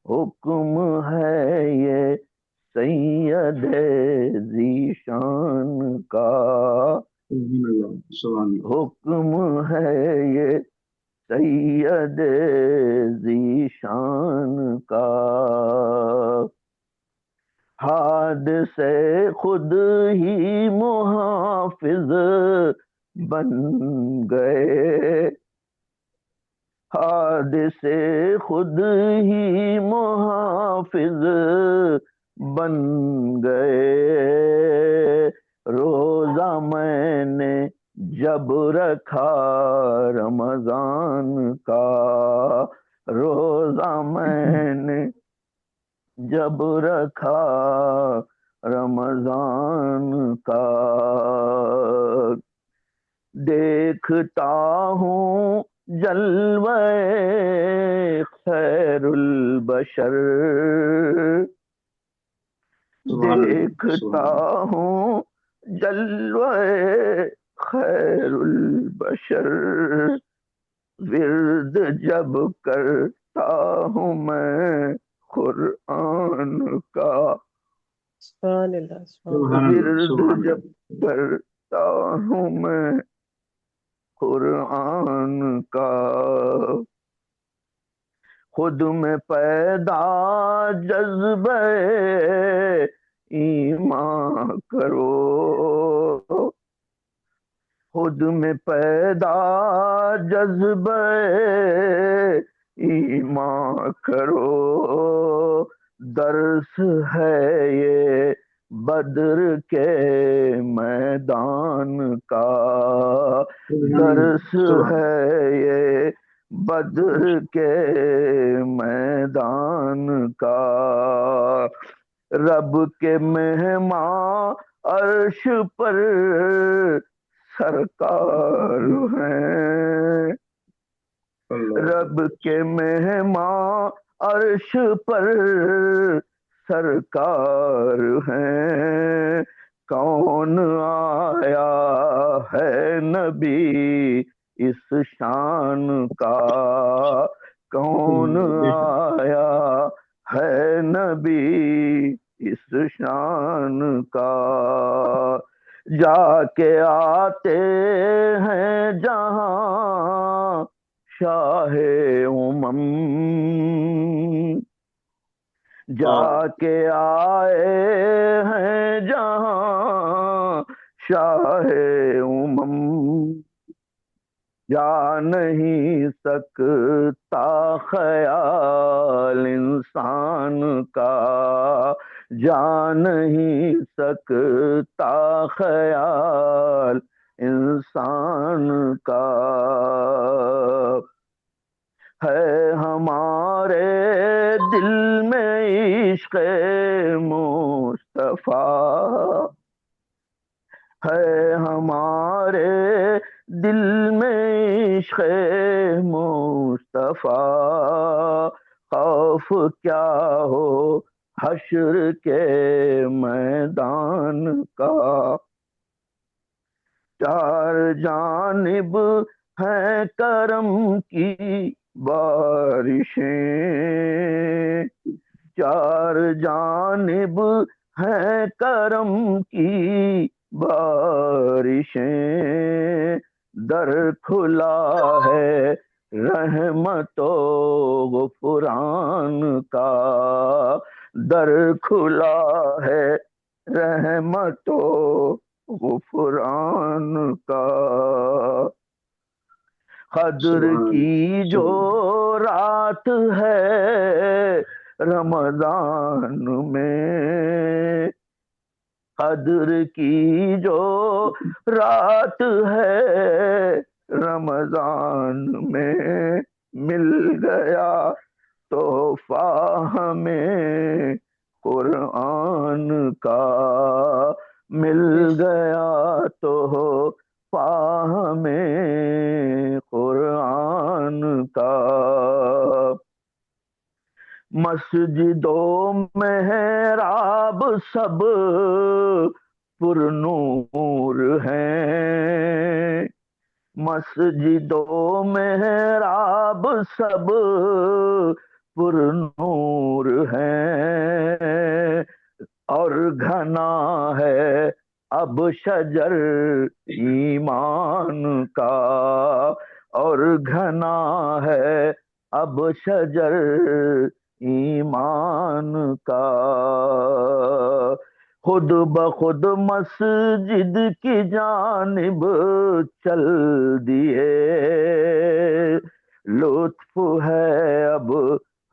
حکم ہے یہ سید ذیشان کا، حکم ہے یہ سید ذیشان کا. حادثے خود ہی محافظ بن گئے، حادثے خود ہی محافظ بن گئے. روزہ میں نے جب رکھا رمضان کا، روزہ میں نے جب رکھا رمضان کا. دیکھتا ہوں جلوے خیر البشر، دیکھتا ہوں جلوے خیر البشر، ورد جب کرتا ہوں میں قرآن کا، ورد جب کرتا ہوں میں قرآن کا. خود میں پیدا جذبہ ایمان کرو، خود میں پیدا جذبہ ایمان کرو. درس ہے یہ بدر کے میدان کا، درس ہے یہ بدر کے میدان کا. رب کے مہمان عرش پر سرکار ہیں، رب کے مہمان عرش پر سرکار ہیں. کون آیا ہے نبی اس شان کا، کون آیا ہے نبی اس شان کا. جا کے آتے ہیں جہاں شاہ امم، جا کے آئے ہیں جہاں شاہ امم. جا نہیں سکتا خیال انسان کا، جا نہیں سکتا خیال انسان کا. ہے ہمارے دل میں عشق مصطفیٰ، ہے ہمارے دل میں عشق مصطفیٰ. خوف کیا ہو حشر کے میدان کا، چار جانب ہیں کرم کی بارشیں، چار جانب ہیں کرم کی بارشیں. در کھلا ہے رحمت و غفران کا، در کھلا ہے رحمت و غفران کا. قدر کی جو رات ہے رمضان میں، قدر کی جو رات ہے رمضان میں، مل گیا تحفہ ہمیں قرآن کا، مل گیا تو ہو فاہم قرآن کا، مسجد و محراب سب پر نور ہیں، مسجد و محراب سب پر نور ہیں، اور گھنا ہے اب شجر ایمان کا، اور گھنا ہے اب شجر ایمان کا، خود بخود مسجد کی جانب چل دیے، لطف ہے اب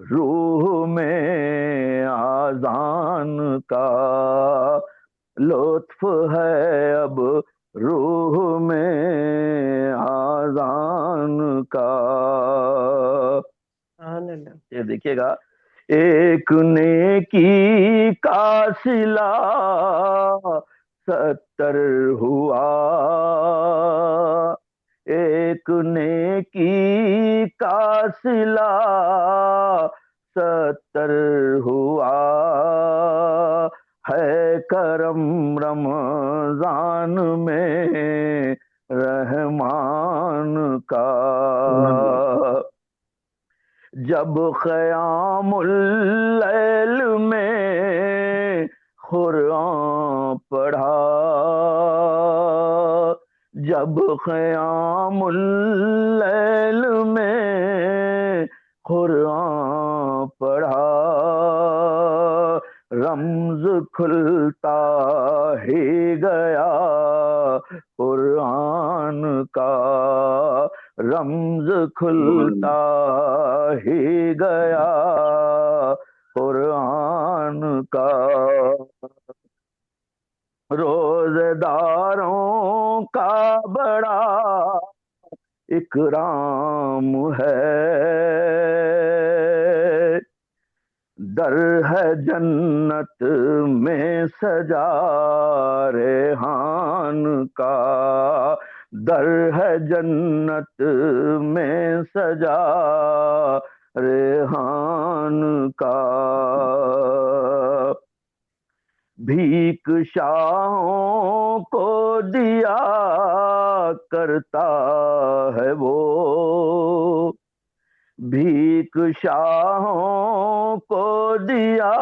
روح میں آذان کا، لطف ہے اب روح میں آذان کا۔ یہ دیکھیے گا، ایک نیکی کا صلہ 70 ہوا، ایک نیکی کا صلہ 70 ہوا، ہے کرم رمضان میں رحمان کا، جب قیام اللیل میں قرآن پڑھا، جب قیام اللیل میں قرآن پڑھا، رمز کھلتا ہی گیا قرآن کا، رمز کھلتا ہی گیا قرآن کا، روزے داروں کا بڑا اکرام ہے، در ہے جنت میں سجا ریحان کا، در ہے جنت میں سجا ریحان کا، بھیک شاہوں کو دیا کرتا ہے وہ، بھیک شاہوں کو دیا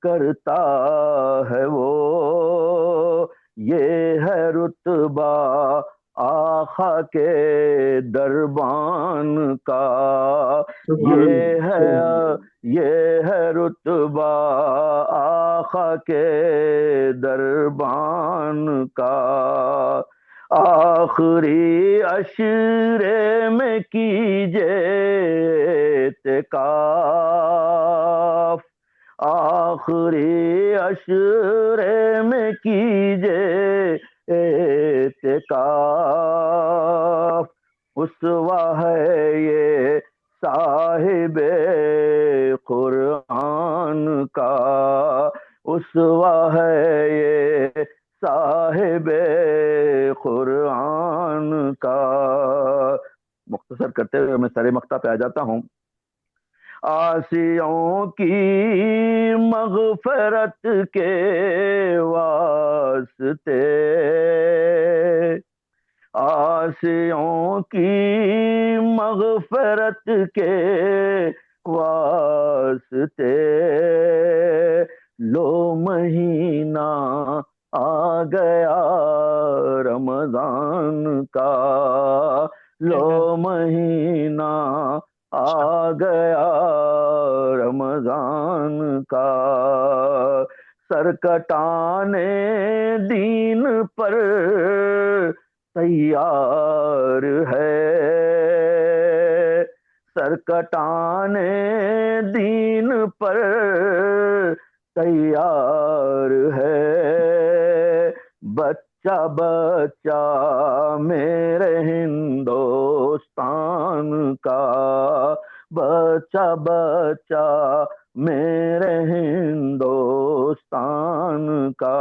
کرتا ہے وہ، یہ ہے رتبہ آقا کے دربان کا، یہ ہے رتبہ آقا کے دربان کا، آخری عشرے میں کیجے اعتکاف، آخری عشرے میں کیجے اعتکاف، اسوہ ہے یہ صاحب قرآن کا، اسوہ ہے یہ صاحب قرآن کا۔ مختصر کرتے ہوئے میں سارے مقطع پہ آ جاتا ہوں۔ عاصیوں کی مغفرت کے واسطے، عاصیوں کی مغفرت کے واسطے، لو مہینہ آ گیا رمضان کا، لو مہینہ آ گیا رمضان کا، سرکٹانے دین پر تیار ہے، سرکٹانے دین پر تیار ہے، بچہ بچہ میرے ہندوستان کا، بچہ بچہ میرے ہندوستان کا،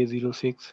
A06,